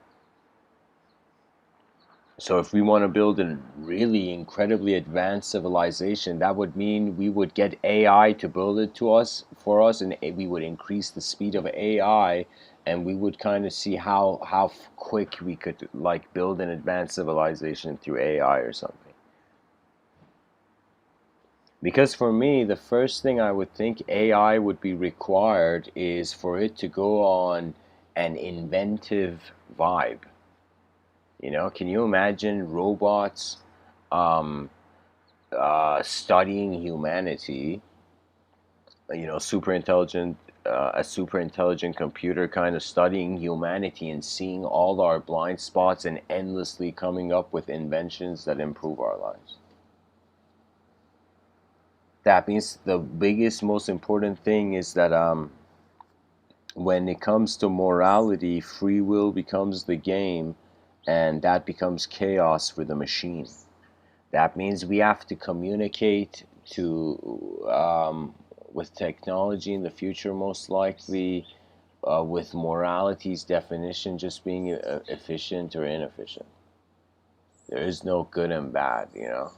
So if we want to build a really incredibly advanced civilization, that would mean we would get AI to build it to us for us, and we would increase the speed of AI, and we would kind of see how quick we could like build an advanced civilization through AI or something. Because for me, the first thing I would think AI would be required is for it to go on an inventive vibe. You know, can you imagine robots um, studying humanity? You know, a super intelligent computer kind of studying humanity and seeing all our blind spots and endlessly coming up with inventions that improve our lives. That means the biggest, most important thing is that when it comes to morality, free will becomes the game, and that becomes chaos for the machine. That means we have to communicate to with technology in the future, most likely, with morality's definition just being efficient or inefficient. There is no good and bad, you know.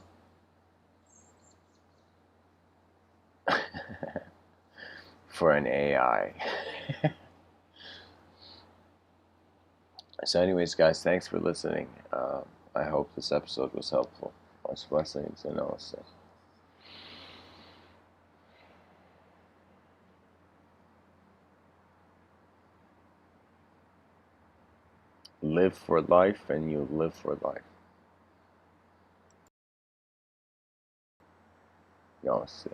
For an AI. So, anyways, guys, thanks for listening. I hope this episode was helpful. Much blessings and namaste. Live for life, and you live for life. Namaste.